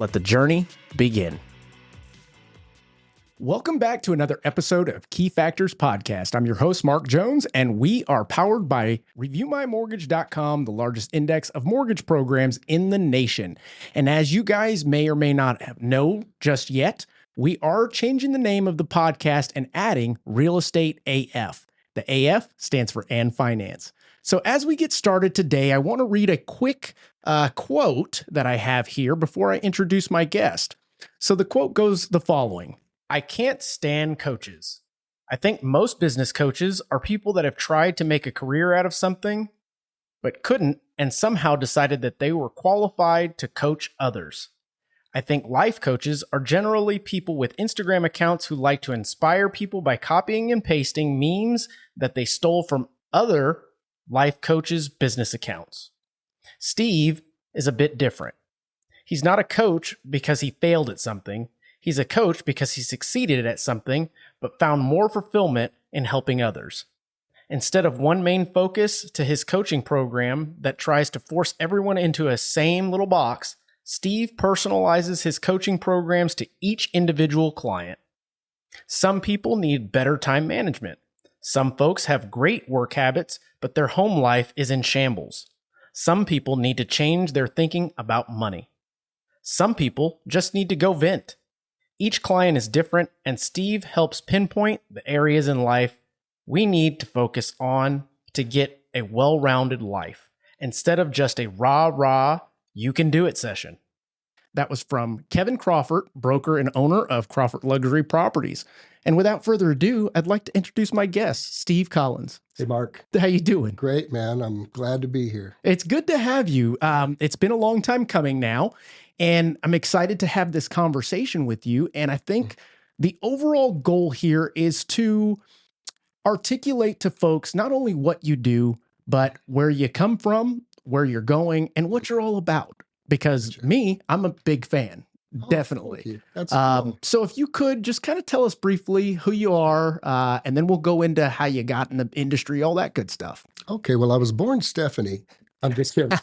Let the journey begin. Welcome back to another episode of Key Factors Podcast. I'm your host, Mark Jones, and we are powered by ReviewMyMortgage.com, the largest index of mortgage programs in the nation. And as you guys may or may not know just yet, we are changing the name of the podcast and adding Real Estate AF. The AF stands for And Finance. So as we get started today, I want to read a quick quote that I have here before I introduce my guest. So the quote goes the following: I can't stand coaches. I think most business coaches are people that have tried to make a career out of something, but couldn't, and somehow decided that they were qualified to coach others. I think life coaches are generally people with Instagram accounts who like to inspire people by copying and pasting memes that they stole from other life coaches' business accounts. Steve is a bit different. He's not a coach because he failed at something. He's a coach because he succeeded at something, but found more fulfillment in helping others. Instead of one main focus to his coaching program that tries to force everyone into a same little box, Steve personalizes his coaching programs to each individual client. Some people need better time management. Some folks have great work habits, but their home life is in shambles. Some people need to change their thinking about money. Some people just need to go vent. Each client is different, and Steve helps pinpoint the areas in life we need to focus on to get a well-rounded life, instead of just a rah-rah, you can do it session. That was from Kevin Crawford, broker and owner of Crawford Luxury Properties. And without further ado, I'd like to introduce my guest, Steve Collins. Hey, Mark. How you doing? Great, man. I'm glad to be here. It's good to have you. It's been a long time coming now, and I'm excited to have this conversation with you. And I think the overall goal here is to articulate to folks not only what you do, but where you come from, where you're going, and what you're all about. Because I'm a big fan. Definitely. That's cool. So if you could just kind of tell us briefly who you are, and then we'll go into how you got in the industry, all that good stuff. Okay. Well, I was born Stephanie. I'm just kidding.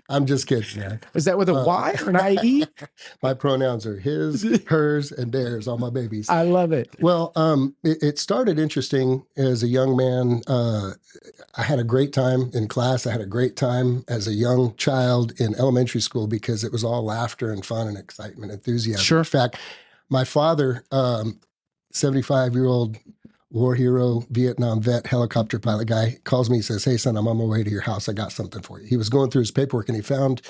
I'm just kidding, man. Is that with a Y or an IE? My pronouns are his, hers, and theirs, all my babies. I love it. Well, it started interesting as a young man. I had a great time in class. I had a great time as a young child in elementary school because it was all laughter and fun and excitement, enthusiasm. Sure. In fact, my father, 75-year-old war hero, Vietnam vet, helicopter pilot guy, calls me and says, hey, son, I'm on my way to your house. I got something for you. He was going through his paperwork and he found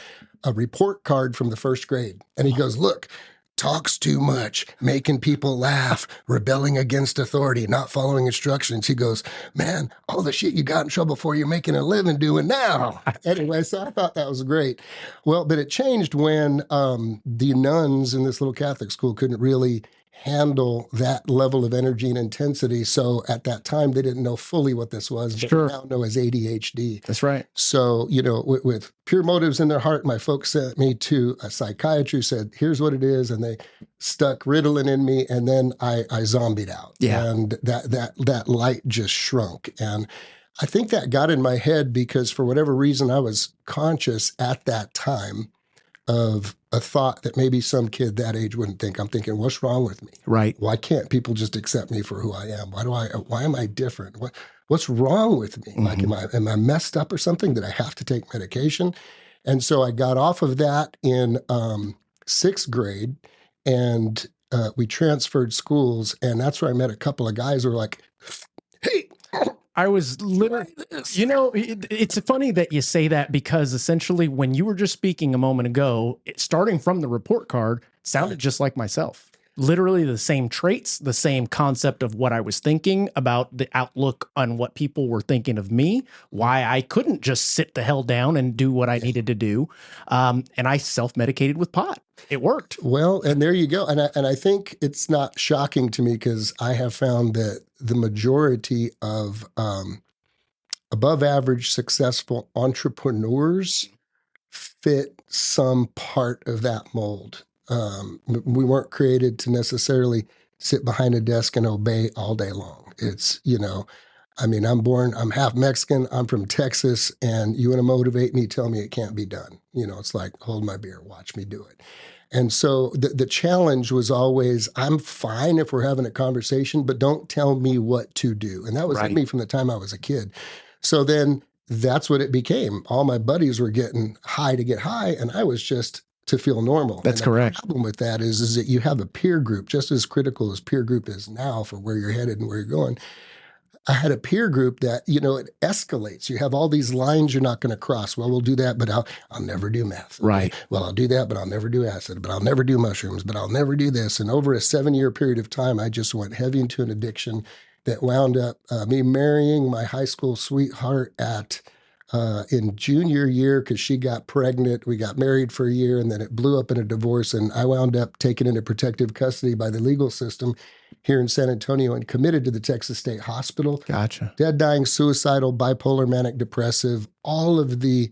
a report card from the first grade. And he goes, look, talks too much, making people laugh, rebelling against authority, not following instructions. He goes, man, all the shit you got in trouble for, you're making a living doing now. Anyway, so I thought that was great. Well, but it changed when the nuns in this little Catholic school couldn't really handle that level of energy and intensity. So at that time, they didn't know fully what this was, but Sure. they now know as ADHD. That's right. So, with pure motives in their heart, my folks sent me to a psychiatrist, said, here's what it is. And they stuck Ritalin in me. And then I zombied out. Yeah. And that light just shrunk. And I think that got in my head because for whatever reason, I was conscious at that time of a thought that maybe some kid that age wouldn't think. I'm thinking, what's wrong with me? Right. Why can't people just accept me for who I am? Why am I different? What's wrong with me? Mm-hmm. Like, am I messed up or something? Did I have to take medication? And so I got off of that in sixth grade, and we transferred schools, and that's where I met a couple of guys who were like, hey, I was literally, it's funny that you say that because essentially when you were just speaking a moment ago, starting from the report card, it sounded just like myself. Literally the same traits, the same concept of what I was thinking about the outlook on what people were thinking of me, why I couldn't just sit the hell down and do what I needed to do. And I self-medicated with pot. It worked. Well, and there you go. And I think it's not shocking to me because I have found that the majority of above average successful entrepreneurs fit some part of that mold. We weren't created to necessarily sit behind a desk and obey all day long. It's, I mean, I'm half Mexican, I'm from Texas, and you want to motivate me, tell me it can't be done. It's like, hold my beer, watch me do it. And so the challenge was always, I'm fine if we're having a conversation, but don't tell me what to do. And that was Right. me from the time I was a kid. So then that's what it became. All my buddies were getting high to get high, and I was just to feel normal. That's and correct. The problem with that is that you have a peer group, just as critical as peer group is now for where you're headed and where you're going. I had a peer group that, it escalates. You have all these lines you're not going to cross. Well, we'll do that, but I'll never do meth. Right. Well, I'll do that, but I'll never do acid, but I'll never do mushrooms, but I'll never do this. And over a 7-year period of time, I just went heavy into an addiction that wound up me marrying my high school sweetheart in junior year because she got pregnant. We got married for a year, and then it blew up in a divorce. And I wound up taken into protective custody by the legal system here in San Antonio and committed to the Texas State Hospital. Gotcha. Dead, dying, suicidal, bipolar, manic, depressive, all of the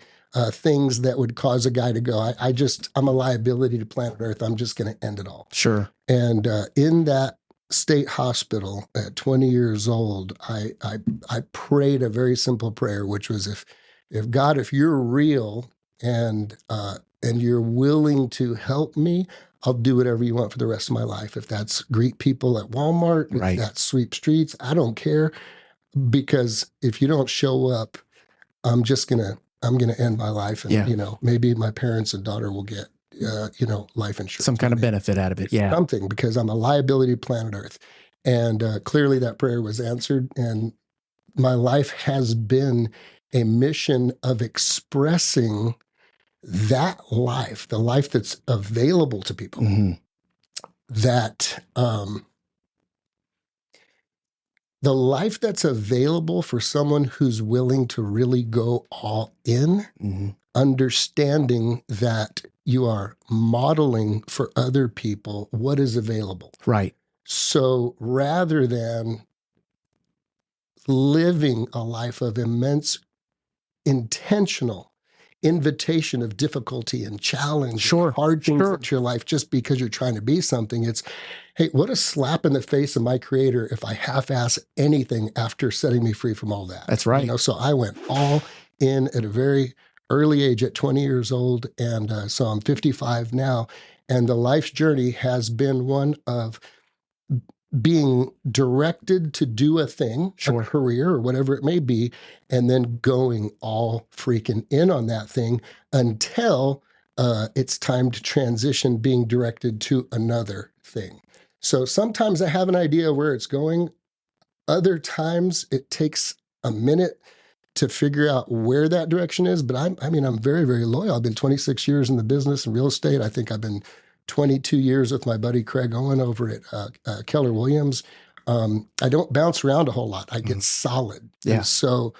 things that would cause a guy to go, I'm a liability to planet Earth. I'm just going to end it all. Sure. And in that state hospital at 20 years old, I prayed a very simple prayer, which was, if God, if you're real and you're willing to help me, I'll do whatever you want for the rest of my life. If that's greet people at Walmart, Right. if that's sweep streets, I don't care. Because if you don't show up, I'm gonna end my life, and maybe my parents and daughter will get life insurance, some kind of benefit out of it. Yeah, something, because I'm a liability to planet Earth. And clearly that prayer was answered, and my life has been a mission of expressing that life, the life that's available to people. Mm-hmm. That the life that's available for someone who's willing to really go all in, Mm-hmm. understanding that you are modeling for other people what is available. Right. So rather than living a life of immense intentional invitation of difficulty and challenge, Sure, and hard things sure. into your life just because you're trying to be something, it's, hey, what a slap in the face of my creator if I half-ass anything after setting me free from all that. That's right. So I went all in at a very early age at 20 years old. And so I'm 55 now. And the life's journey has been one of being directed to do a thing, Sure. a career or whatever it may be, and then going all freaking in on that thing until it's time to transition, being directed to another thing. So sometimes I have an idea where it's going. Other times it takes a minute to figure out where that direction is. But I'm very, very loyal. I've been 26 years in the business and real estate. I think I've been 22 years with my buddy Craig Owen over at Keller Williams. I don't bounce around a whole lot. I get solid. Yeah. And so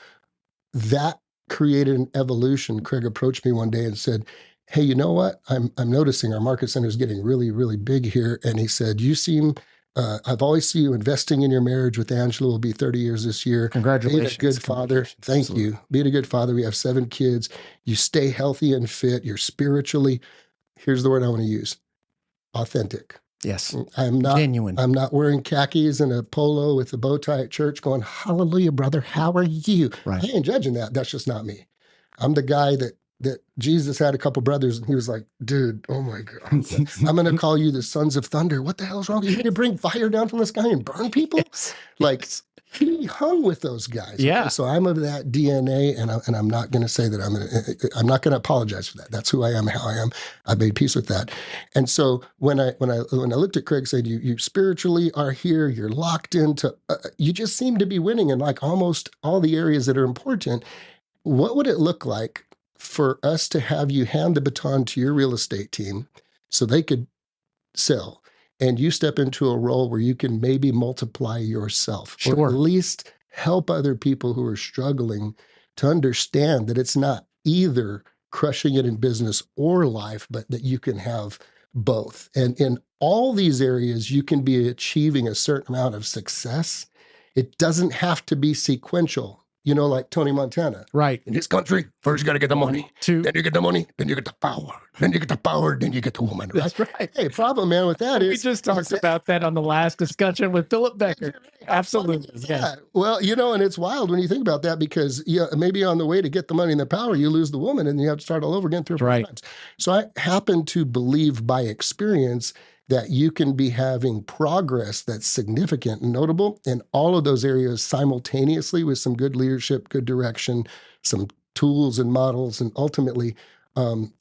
that created an evolution. Craig approached me one day and said, hey, you know what? I'm noticing our market center is getting really, really big here. And he said, you seem, I've always seen you investing in your marriage with Angela. Will be 30 years this year. Congratulations. Being a good father. Thank Absolutely. you. Being a good father. We have 7 kids. You stay healthy and fit. You're spiritually, here's the word I want to use, authentic. Yes. I'm not genuine. I'm not wearing khakis and a polo with a bow tie at church going, hallelujah, brother, how are you? Right. I ain't judging that. That's just not me. I'm the guy that Jesus had a couple brothers and he was like, dude, oh my God, I'm going to call you the sons of thunder. What the hell's wrong? You need to bring fire down from the sky and burn people? Yes. Like, he hung with those guys. Yeah. Okay? So I'm of that DNA, and I'm not going to say that I'm not going to apologize for that. That's who I am, how I am. I made peace with that. And so when I looked at Craig, said, you spiritually are here, you're locked into, you just seem to be winning in like almost all the areas that are important. What would it look like for us to have you hand the baton to your real estate team so they could sell, and you step into a role where you can maybe multiply yourself, Sure. or at least help other people who are struggling to understand that it's not either crushing it in business or life, but that you can have both. And in all these areas, you can be achieving a certain amount of success. It doesn't have to be sequential. you know, like Tony Montana. Right. In this country, first you got to get the money, Two. then you get the money, then you get the power, then you get the power, then you get the woman. Right? That's right. Hey, problem, man, with that we is just talked about that on the last discussion with Philip Becker. Absolutely. Yeah. Well, you know, and it's wild when you think about that because maybe on the way to get the money and the power, you lose the woman and you have to start all over again 3 or 4 times. So I happen to believe by experience that you can be having progress that's significant and notable in all of those areas simultaneously with some good leadership, good direction, some tools and models, and ultimately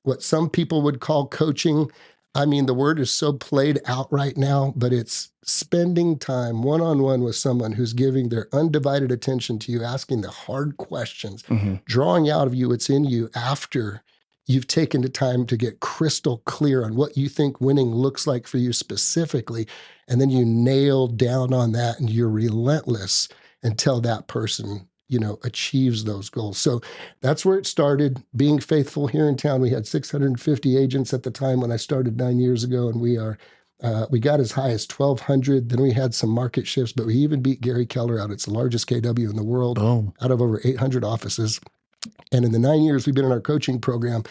what some people would call coaching. I mean, the word is so played out right now, but it's spending time one-on-one with someone who's giving their undivided attention to you, asking the hard questions, drawing out of you what's in you after you've taken the time to get crystal clear on what you think winning looks like for you specifically. And then you nail down on that and you're relentless until that person, you know, achieves those goals. So that's where it started. Being faithful here in town. We had 650 agents at the time when I started 9 years ago, and we got as high as 1,200. Then we had some market shifts, but we even beat Gary Keller out. It's the largest KW in the world, out of over 800 offices. And in the 9 years we've been in our coaching program,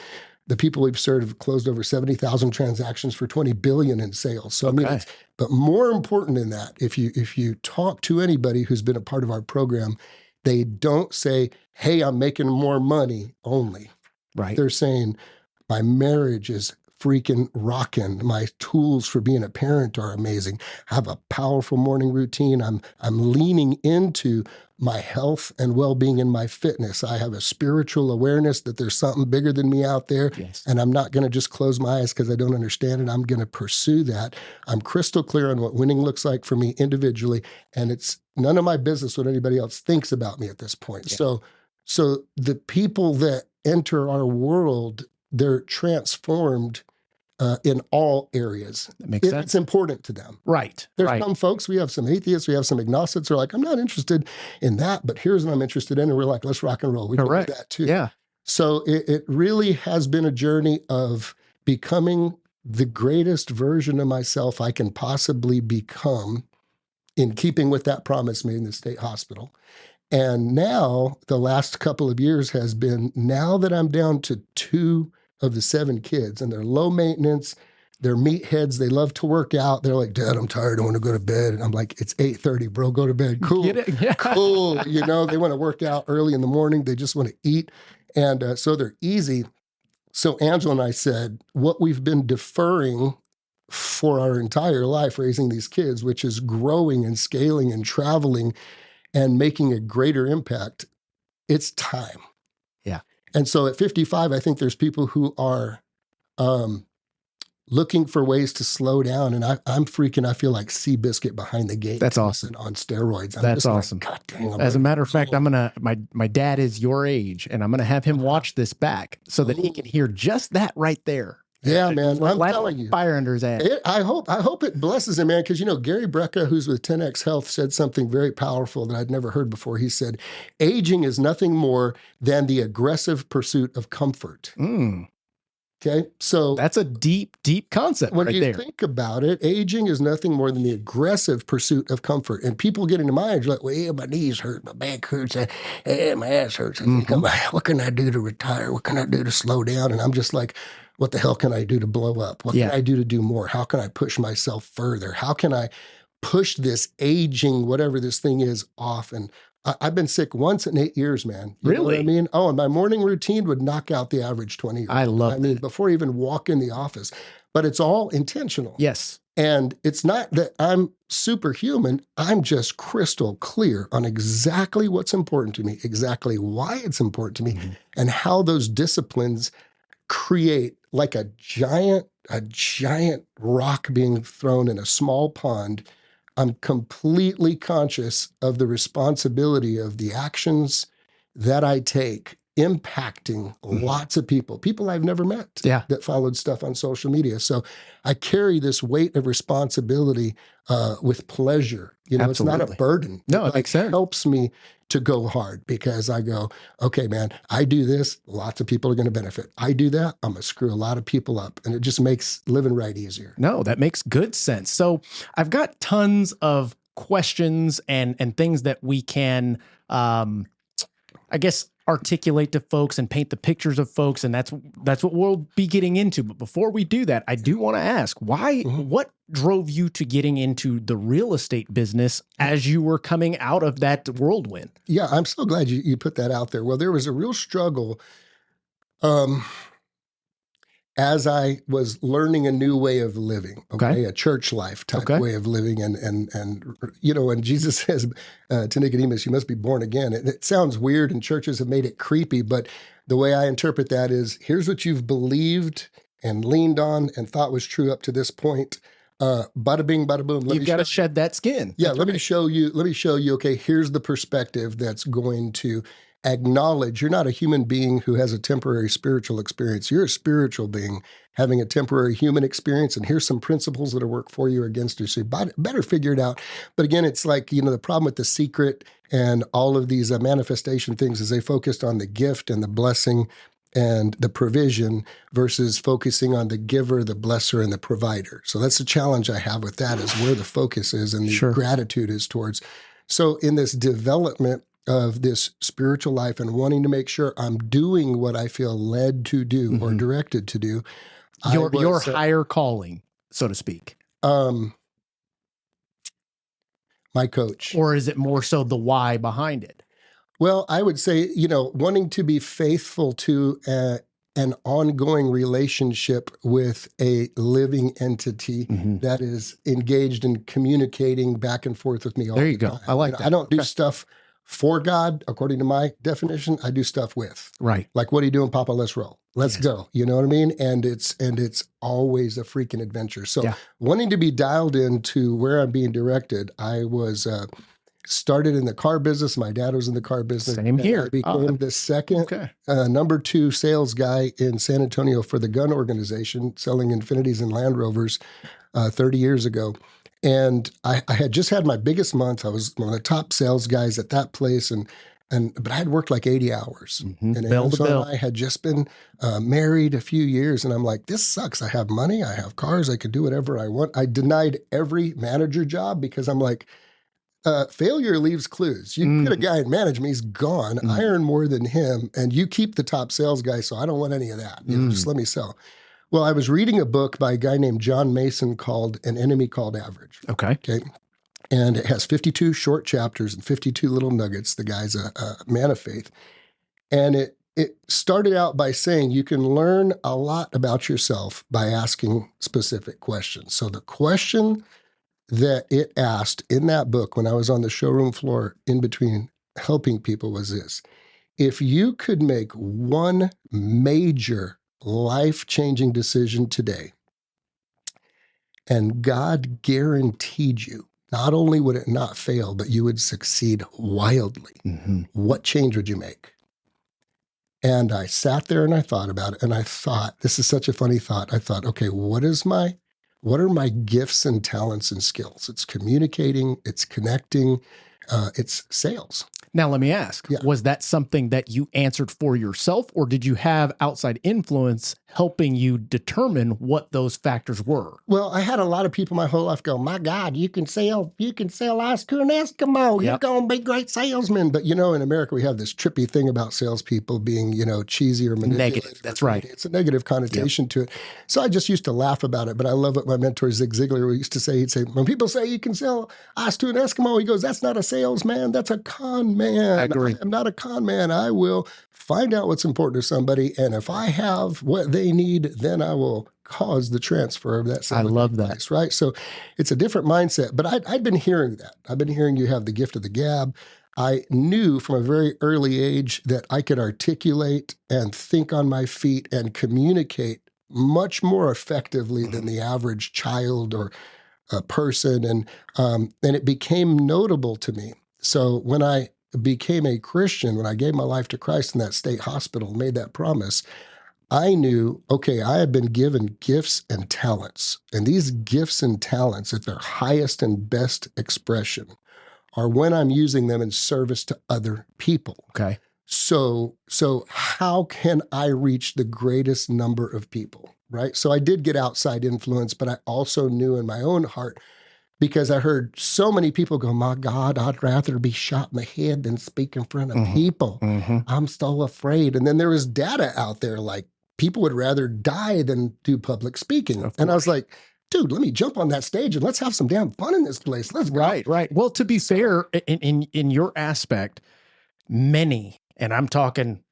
the people we've served have closed over 70,000 transactions for $20 billion in sales. So, I mean, but more important than that, if you talk to anybody who's been a part of our program, they don't say, hey, I'm making more money only. Right. They're saying, my marriage is freaking rocking. My tools for being a parent are amazing. I have a powerful morning routine. I'm leaning into my health and well-being and my fitness. I have a spiritual awareness that there's something bigger than me out there. And I'm not going to just close my eyes because I don't understand it. I'm going to pursue that. I'm crystal clear on what winning looks like for me individually. And it's none of my business what anybody else thinks about me at this point. So the people that enter our world, they're transformed in all areas. That makes sense. It's important to them. Right. There's some folks, we have some atheists, we have some agnostics who are like, I'm not interested in that, but here's what I'm interested in. And we're like, let's rock and roll. We can do that too. Yeah. So it really has been a journey of becoming the greatest version of myself I can possibly become in keeping with that promise made in the state hospital. And now the last couple of years has been, now that I'm down to 2 of the 7 kids, and they're low maintenance, they're meatheads, they love to work out. They're like, Dad, I'm tired, I want to go to bed. And I'm like, it's 8:30, bro, go to bed. Cool, cool. You know, they want to work out early in the morning. They just want to eat. And so they're easy. So Angela and I said, what we've been deferring for our entire life raising these kids, which is growing and scaling and traveling and making a greater impact, it's time. Yeah. And so at 55, I think there's people who are looking for ways to slow down. And I'm freaking, I feel like Seabiscuit behind the gate. That's awesome. On steroids. That's awesome. Like, God dang, as a matter of fact, my dad is your age, and I'm going to have him watch this back so that he can hear just that right there. Yeah, man. I'm telling you. Fire under his ass. I hope it blesses him, man. Because, you know, Gary Brecka, who's with 10X Health, said something very powerful that I'd never heard before. He said, aging is nothing more than the aggressive pursuit of comfort. Okay. So that's a deep, deep concept when right you there. think about it, aging is nothing more than the aggressive pursuit of comfort. And people get into my age like, well, yeah, my knees hurt, my back hurts, my ass hurts. I think, what can I do to retire? What can I do to slow down? And I'm just like, what the hell can I do to blow up? What can I do to do more? How can I push myself further? How can I push this aging, whatever this thing is, off? And I've been sick once in 8 years, man. You know what I mean? Oh, and my morning routine would knock out the average 20-year-old. I love that. I mean, before I even walk in the office. But it's all intentional. Yes. And it's not that I'm superhuman. I'm just crystal clear on exactly what's important to me, exactly why it's important to me, and how those disciplines create like a giant rock being thrown in a small pond. I'm completely conscious of the responsibility of the actions that I take impacting lots of people I've never met that followed stuff on social media. So I carry this weight of responsibility with pleasure. You know, Absolutely. It's not a burden. No, it makes sense. It helps me to go hard because I go, okay, man, I do this, lots of people are going to benefit. I do that, I'm going to screw a lot of people up. And it just makes living right easier. No, that makes good sense. So I've got tons of questions and things that we can I guess, articulate to folks and paint the pictures of folks. And that's what we'll be getting into. But before we do that, I do want to ask what drove you to getting into the real estate business as you were coming out of that whirlwind? Yeah, I'm so glad you put that out there. Well, there was a real struggle as I was learning a new way of living, a church life type way of living. And Jesus says to Nicodemus, you must be born again. It sounds weird, and churches have made it creepy, but the way I interpret that is, here's what you've believed and leaned on and thought was true up to this point. Bada bing, bada boom. You've got to shed that skin. Yeah, let me show you, okay, here's the perspective that's going to acknowledge you're not a human being who has a temporary spiritual experience. You're a spiritual being having a temporary human experience, and here's some principles that will work for you or against you. So you better figure it out. But again, it's like, the problem with The Secret and all of these manifestation things is they focused on the gift and the blessing and the provision versus focusing on the giver, the blesser, and the provider. So that's the challenge I have with that, is where the focus is and the gratitude is towards. So in this development of this spiritual life and wanting to make sure I'm doing what I feel led to do or directed to do. Your higher calling, so to speak. My coach. Or is it more so the why behind it? Well, I would say, wanting to be faithful to an ongoing relationship with a living entity that is engaged in communicating back and forth with me all the time. There you go. I like that. I don't do stuff for God, according to my definition. I do stuff with. Right. Like, what are you doing, Papa? Let's roll. Let's go. You know what I mean? And it's always a freaking adventure. So wanting to be dialed into where I'm being directed, I was started in the car business. My dad was in the car business. Same here. I became the second number 2 sales guy in San Antonio for the gun organization, selling Infinities and Land Rovers 30 years ago. And I had just had my biggest month. I was one of the top sales guys at that place, but I had worked like 80 hours. And I had just been married a few years, and I'm like, this sucks. I have money, I have cars, I can do whatever I want. I denied every manager job because I'm like, failure leaves clues. You get a guy in management, he's gone. I earn more than him, and you keep the top sales guy, so I don't want any of that. Just let me sell. Well, I was reading a book by a guy named John Mason called An Enemy Called Average. Okay. And it has 52 short chapters and 52 little nuggets. The guy's a man of faith. And it started out by saying you can learn a lot about yourself by asking specific questions. So the question that it asked in that book when I was on the showroom floor in between helping people was this: if you could make one major life-changing decision today, and God guaranteed you, not only would it not fail, but you would succeed wildly, what change would you make? And I sat there and I thought about it, and I thought, this is such a funny thought. I thought, okay, what are my gifts and talents and skills? It's communicating, it's connecting, it's sales. Now, let me ask, was that something that you answered for yourself, or did you have outside influence helping you determine what those factors were? Well, I had a lot of people my whole life go, my God, you can sell ice to an Eskimo. You're going to be a great salesman. But, in America, we have this trippy thing about salespeople being, cheesy or manipulative. Negative. That's right. It's a negative connotation to it. So I just used to laugh about it. But I love what my mentor, Zig Ziglar, used to say. He'd say, when people say you can sell ice to an Eskimo, he goes, that's not a salesman. That's a con man. I agree. I'm not a con man. I will find out what's important to somebody. And if I have what they need, then I will cause the transfer of that. I love that. Place, right? So it's a different mindset. But I'd been hearing that. I've been hearing you have the gift of the gab. I knew from a very early age that I could articulate and think on my feet and communicate much more effectively than the average child or a person. And it became notable to me. So when I became a Christian, when I gave my life to Christ in that state hospital, made that promise, I knew, okay, I have been given gifts and talents. And these gifts and talents at their highest and best expression are when I'm using them in service to other people. Okay. So how can I reach the greatest number of people, right? So I did get outside influence, but I also knew in my own heart, because I heard so many people go, my God, I'd rather be shot in the head than speak in front of people. I'm so afraid. And then there was data out there like people would rather die than do public speaking. And I was like, dude, let me jump on that stage and let's have some damn fun in this place. Let's go. Right. Well, to be fair, in your aspect, many, and I'm talking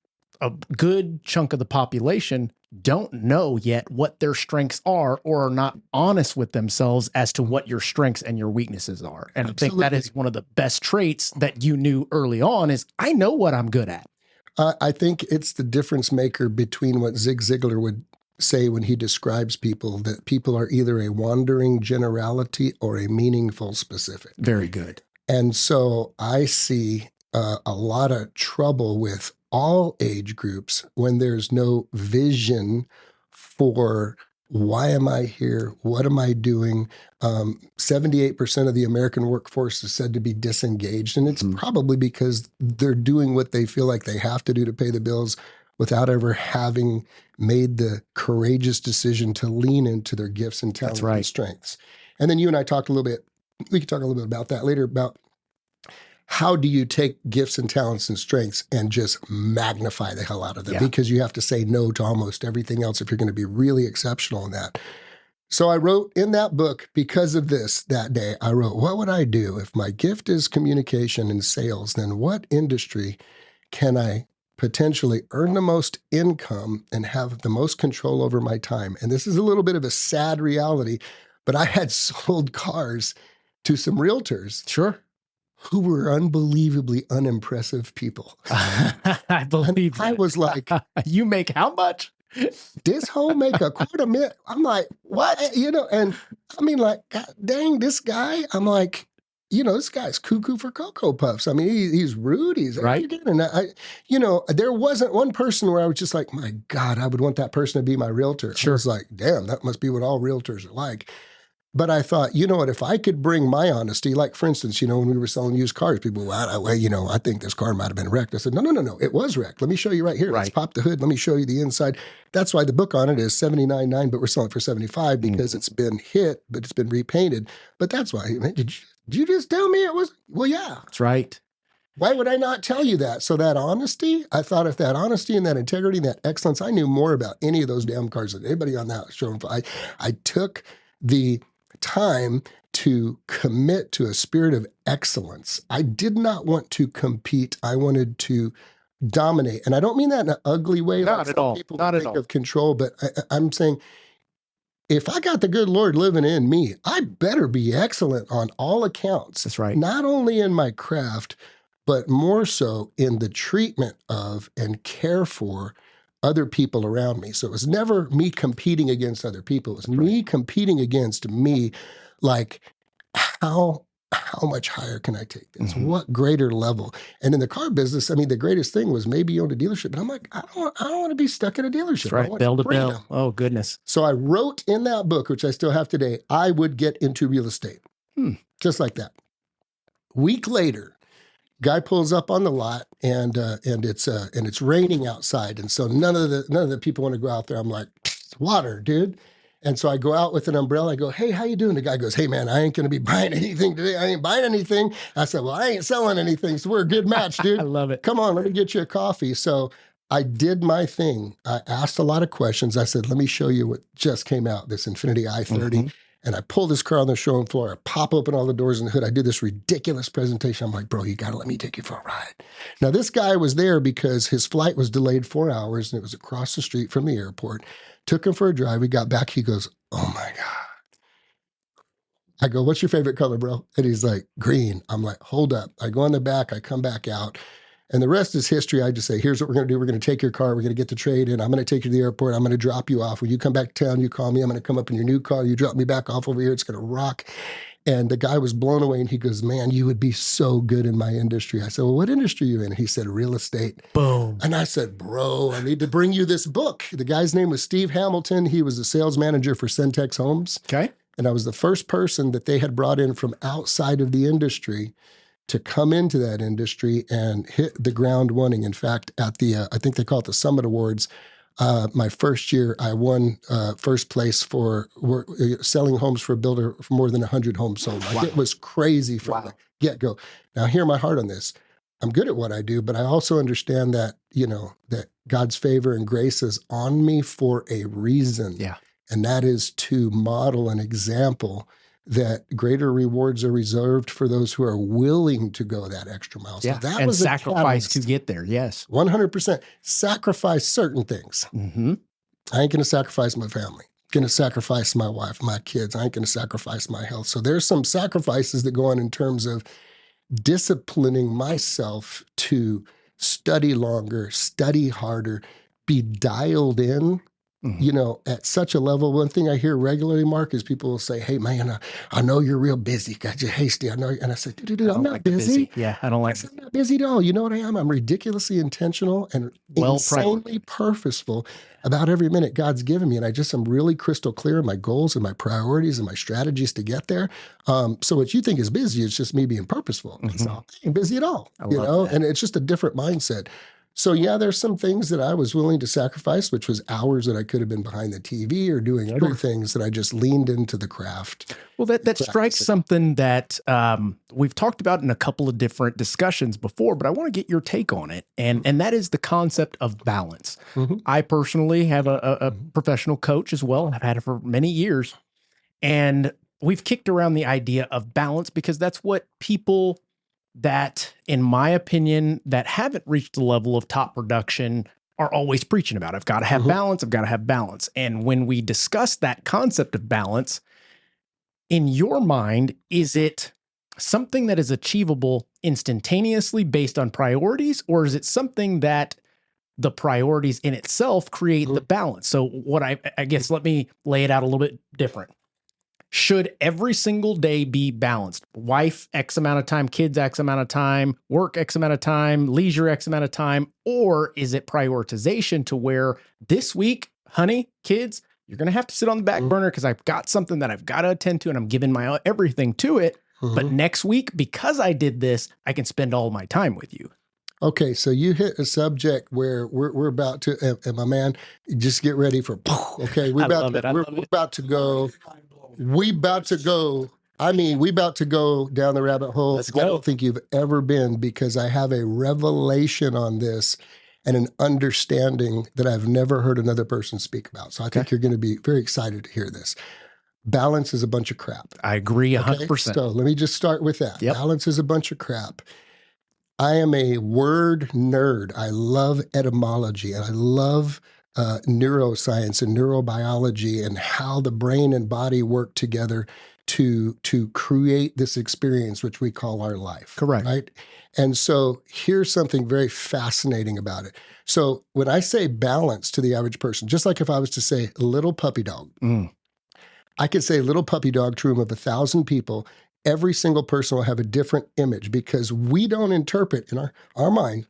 a good chunk of the population, don't know yet what their strengths are or are not honest with themselves as to what your strengths and your weaknesses are. And I think that is one of the best traits that you knew early on is I know what I'm good at. I think it's the difference maker between what Zig Ziglar would say when he describes people, that people are either a wandering generality or a meaningful specific. Very good. And so I see a lot of trouble with all age groups when there's no vision for why am I here? What am I doing? 78% of the American workforce is said to be disengaged. And it's probably because they're doing what they feel like they have to do to pay the bills without ever having made the courageous decision to lean into their gifts and talents and strengths. And then you and I talked a little bit, we could talk a little bit about that later, about how do you take gifts and talents and strengths and just magnify the hell out of them? Because you have to say no to almost everything else if you're going to be really exceptional in that. So I wrote in that book, because of this that day, I wrote, what would I do if my gift is communication and sales? Then what industry can I potentially earn the most income and have the most control over my time? And this is a little bit of a sad reality, but I had sold cars to some realtors. Sure. Who were unbelievably unimpressive people. I believe I was like, you make how much? This home make $250,000. I'm like, what? You know, and I mean, like, God dang, this guy, I'm like, you know, this guy's cuckoo for Cocoa Puffs. I mean, he's rude, he's arrogant. And you know, there wasn't one person where I was just like, my God, I would want that person to be my realtor. Sure. I was like, damn, that must be what all realtors are like. But I thought, you know what, if I could bring my honesty, like for instance, you know, when we were selling used cars, people, well, you know, I think this car might have been wrecked. I said, no, it was wrecked. Let me show you right here. Let's pop the hood. Let me show you the inside. That's why the book on it is $79.9, but we're selling it for $75 because it's been hit, but it's been repainted. But that's why, did you just tell me it was? Well, yeah. That's right. Why would I not tell you that? So that honesty, I thought if that honesty and that integrity and that excellence, I knew more about any of those damn cars than anybody on that show. I took the time to commit to a spirit of excellence. I did not want to compete. I wanted to dominate. And I don't mean that in an ugly way. Not at all. People not think at all. Of control, but I'm saying, if I got the good Lord living in me, I better be excellent on all accounts. That's right. Not only in my craft, but more so in the treatment of and care for other people around me. So it was never me competing against other people. It was me competing against me, like how much higher can I take this? What greater level? And in the car business, I mean, the greatest thing was maybe you own a dealership, but I'm like, I don't want to be stuck in a dealership. That's right, bell to bell. Oh, goodness. So I wrote in that book, which I still have today, I would get into real estate. Just like that. Week later, guy pulls up on the lot and it's raining outside. And so none of the people want to go out there. I'm like, water, dude. And so I go out with an umbrella. I go, hey, how you doing? The guy goes, hey, man, I ain't going to be buying anything today. I ain't buying anything. I said, well, I ain't selling anything. So we're a good match, dude. I love it. Come on, let me get you a coffee. So I did my thing. I asked a lot of questions. I said, let me show you what just came out, this Infiniti i30. And I pull this car on the showroom floor. I pop open all the doors in the hood. I do this ridiculous presentation. I'm like, bro, you got to let me take you for a ride. Now, this guy was there because his flight was delayed 4 hours, and it was across the street from the airport. Took him for a drive. We got back. He goes, oh, my God. I go, what's your favorite color, bro? And he's like, green. I'm like, hold up. I go in the back. I come back out. And the rest is history. I just say, here's what we're going to do. We're going to take your car. We're going to get the trade in. I'm going to take you to the airport. I'm going to drop you off. When you come back to town, you call me. I'm going to come up in your new car. You drop me back off over here. It's going to rock. And the guy was blown away. And he goes, man, you would be so good in my industry. I said, well, what industry are you in? And he said, real estate. Boom. And I said, bro, I need to bring you this book. The guy's name was Steve Hamilton. He was the sales manager for Centex Homes. Okay. And I was the first person that they had brought in from outside of the industry to come into that industry and hit the ground running. In fact, at the, I think they call it the Summit Awards, My first year, I won first place for selling homes for a builder for more than 100 homes sold. Like, it was crazy from the get-go. Now, hear my heart on this. I'm good at what I do, but I also understand that, that God's favor and grace is on me for a reason. Yeah. And that is to model an example that greater rewards are reserved for those who are willing to go that extra mile. So that and was sacrifice to get there. Yes. 100%. Sacrifice certain things. Mm-hmm. I ain't going to sacrifice my family. Going to sacrifice my wife, my kids. I ain't going to sacrifice my health. So there's some sacrifices that go on in terms of disciplining myself to study longer, study harder, be dialed in, at such a level. One thing I hear regularly, Mark, is people will say, "Hey, man, I know you're real busy. Got you hasty. I know." And I say, dude, I'm not busy. Yeah, I don't like I'm not busy at all. You know what I am? I'm ridiculously intentional and insanely purposeful about every minute God's given me. And I just am really crystal clear in my goals and my priorities and my strategies to get there. So what you think is busy is just me being purposeful. So I ain't busy at all, and it's just a different mindset. So yeah, there's some things that I was willing to sacrifice, which was hours that I could have been behind the TV or doing other things that I just leaned into the craft. Well, that strikes something that we've talked about in a couple of different discussions before, but I want to get your take on it. And that is the concept of balance. I personally have a professional coach as well. I've had it for many years. And we've kicked around the idea of balance because that's what people that, in my opinion, that haven't reached the level of top production are always preaching about. I've got to have balance. I've got to have balance. And when we discuss that concept of balance, in your mind, is it something that is achievable instantaneously based on priorities, or is it something that the priorities in itself create the balance? So what I guess, let me lay it out a little bit different. Should every single day be balanced? Wife, X amount of time, kids, X amount of time, work, X amount of time, leisure, X amount of time? Or is it prioritization to where this week, honey, kids, you're going to have to sit on the back burner because I've got something that I've got to attend to and I'm giving my everything to it. But next week, because I did this, I can spend all my time with you. Okay, so you hit a subject where we're about to, and my man, just get ready for, okay, we're about to go down the rabbit hole. I don't think you've ever been, because I have a revelation on this and an understanding that I've never heard another person speak about. So I think you're going to be very excited to hear this. Balance is a bunch of crap. I agree 100%. So let me just start with that. Balance is a bunch of crap. I am a word nerd. I love etymology and I love neuroscience and neurobiology and how the brain and body work together to create this experience, which we call our life. Correct. Right? And so here's something very fascinating about it. So when I say balance to the average person, just like if I was to say little puppy dog, I could say little puppy dog to a room of 1,000 people. Every single person will have a different image because we don't interpret in our mind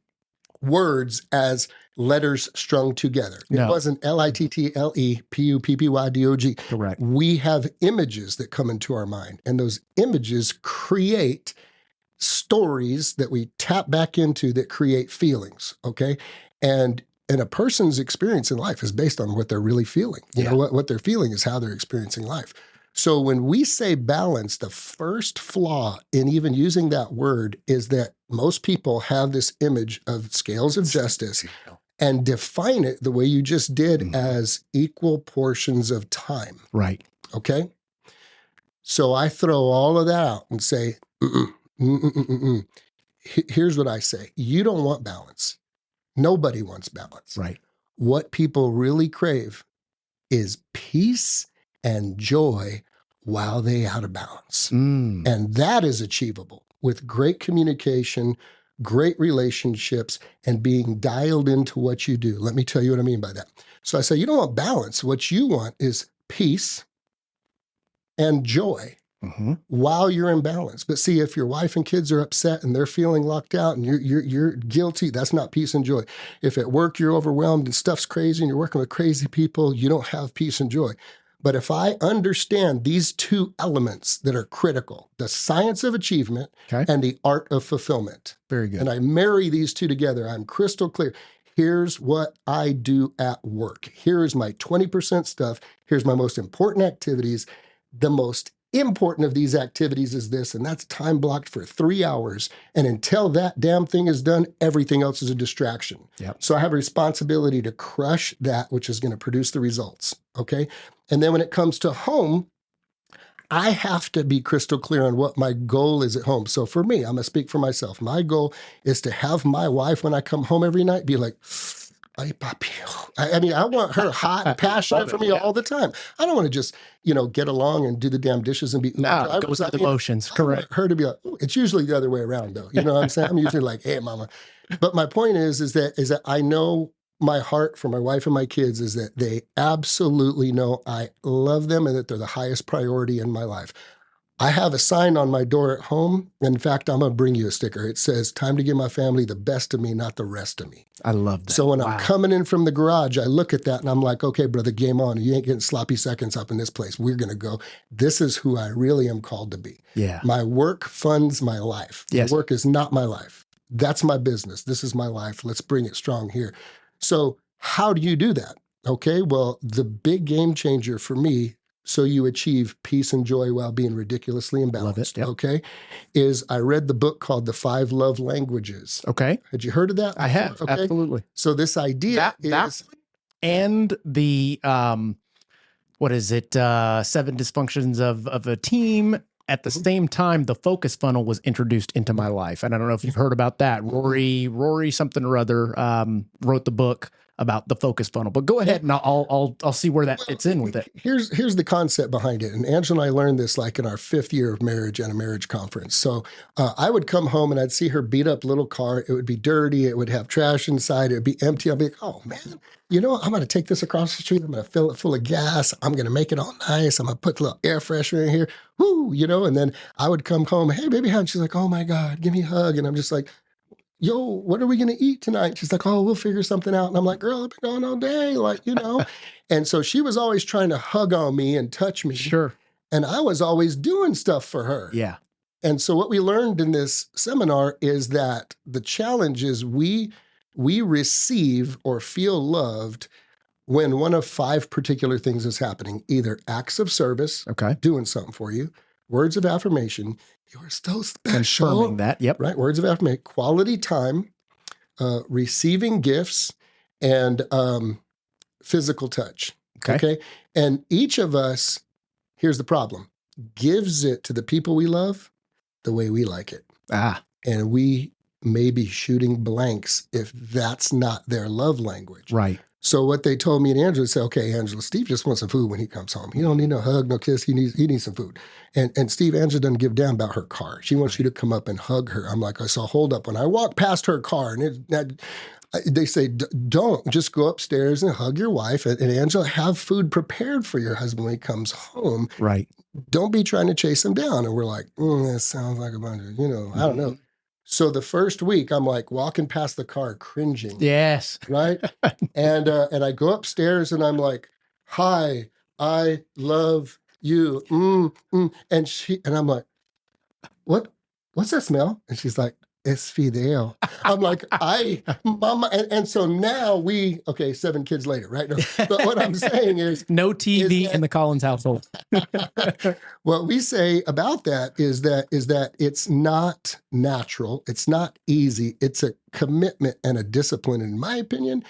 words as letters strung together. It wasn't LITTLEPUPPYDOG. Correct. We have images that come into our mind, and those images create stories that we tap back into that create feelings, okay? And a person's experience in life is based on what they're really feeling. You know, what they're feeling is how they're experiencing life. So when we say balance, the first flaw in even using that word is that most people have this image of scales of justice and define it the way you just did as equal portions of time. Right. Okay? So I throw all of that out and say, here's what I say. You don't want balance. Nobody wants balance. Right. What people really crave is peace and joy while they out of balance. And that is achievable with great communication, great relationships, and being dialed into what you do. Let me tell you what I mean by that. So I say, you don't want balance. What you want is peace and joy while you're in balance. But see, if your wife and kids are upset and they're feeling locked out and you're guilty, that's not peace and joy. If at work you're overwhelmed and stuff's crazy and you're working with crazy people, you don't have peace and joy. But if I understand these two elements that are critical, the science of achievement and the art of fulfillment, very good, and I marry these two together, I'm crystal clear. Here's what I do at work. Here's my 20% stuff. Here's my most important activities. The most important of these activities is this, and that's time blocked for 3 hours. And until that damn thing is done, everything else is a distraction. Yep. So I have a responsibility to crush that, which is going to produce the results. Okay. And then when it comes to home, I have to be crystal clear on what my goal is at home. So for me, I'm going to speak for myself. My goal is to have my wife, when I come home every night, be like, ay, papi. I mean, I want her hot and passionate for me all the time. I don't want to just, get along and do the damn dishes and be goes with emotions. Correct. I want her to be like, ooh. It's usually the other way around, though. You know what I'm saying? I'm usually like, hey, mama. But my point is that I know my heart for my wife and my kids is that they absolutely know I love them and that they're the highest priority in my life. I have a sign on my door at home. In fact, I'm going to bring you a sticker. It says, time to give my family the best of me, not the rest of me. I love that. So when I'm coming in from the garage, I look at that and I'm like, okay, brother, game on. You ain't getting sloppy seconds up in this place. We're going to go. This is who I really am called to be. Yeah. My work funds my life. Yes. My work is not my life. That's my business. This is my life. Let's bring it strong here. So how do you do that? Okay, well, the big game changer for me, so you achieve peace and joy while being ridiculously imbalanced, love it. Yep. Okay, is I read the book called The 5 Love Languages. Okay. Had you heard of that? I have. Okay. Absolutely. So this idea is... and the, what is it? 7 dysfunctions of a team. At the same time, the focus funnel was introduced into my life. And I don't know if you've heard about that. Rory something or other wrote the book about the focus funnel. But go ahead and I'll see where that fits in with it. Here's the concept behind it. And Angela and I learned this like in our 5th year of marriage at a marriage conference. So I would come home and I'd see her beat up little car. It would be dirty. It would have trash inside. It would be empty. I'd be like, oh man, I'm going to take this across the street. I'm going to fill it full of gas. I'm going to make it all nice. I'm going to put a little air freshener in here. Woo, and then I would come home. Hey, baby, how? And she's like, oh my God, give me a hug. And I'm just like, yo, what are we going to eat tonight? She's like, oh, we'll figure something out. And I'm like, girl, I've been gone all day. And so she was always trying to hug on me and touch me. Sure. And I was always doing stuff for her. Yeah. And so what we learned in this seminar is that the challenge is we receive or feel loved when one of 5 particular things is happening, either acts of service, okay, doing something for you, words of affirmation, you're so special. Confirming that, yep. Right, words of affirmation, quality time, receiving gifts, and physical touch. Okay. And each of us, here's the problem, gives it to the people we love the way we like it. And we may be shooting blanks if that's not their love language. Right. So what they told me and Angela said, okay, Angela, Steve just wants some food when he comes home. He don't need no hug, no kiss. He needs some food. And Steve, Angela doesn't give a damn about her car. She wants you to come up and hug her. I'm like, so hold up. When I walk past her car, and they say, don't just go upstairs and hug your wife. And Angela, have food prepared for your husband when he comes home. Right. Don't be trying to chase him down. And we're like, that sounds like a bunch of, I don't know. So the first week, I'm like walking past the car, cringing. Yes. Right. And I go upstairs and I'm like, hi, I love you. And I'm like, what's that smell? And she's like, it's Fidel. I'm like, mama. And so now 7 kids later, right? No, but what I'm saying is no TV in the Collins household. What we say about that is that it's not natural. It's not easy. It's a commitment and a discipline. In my opinion,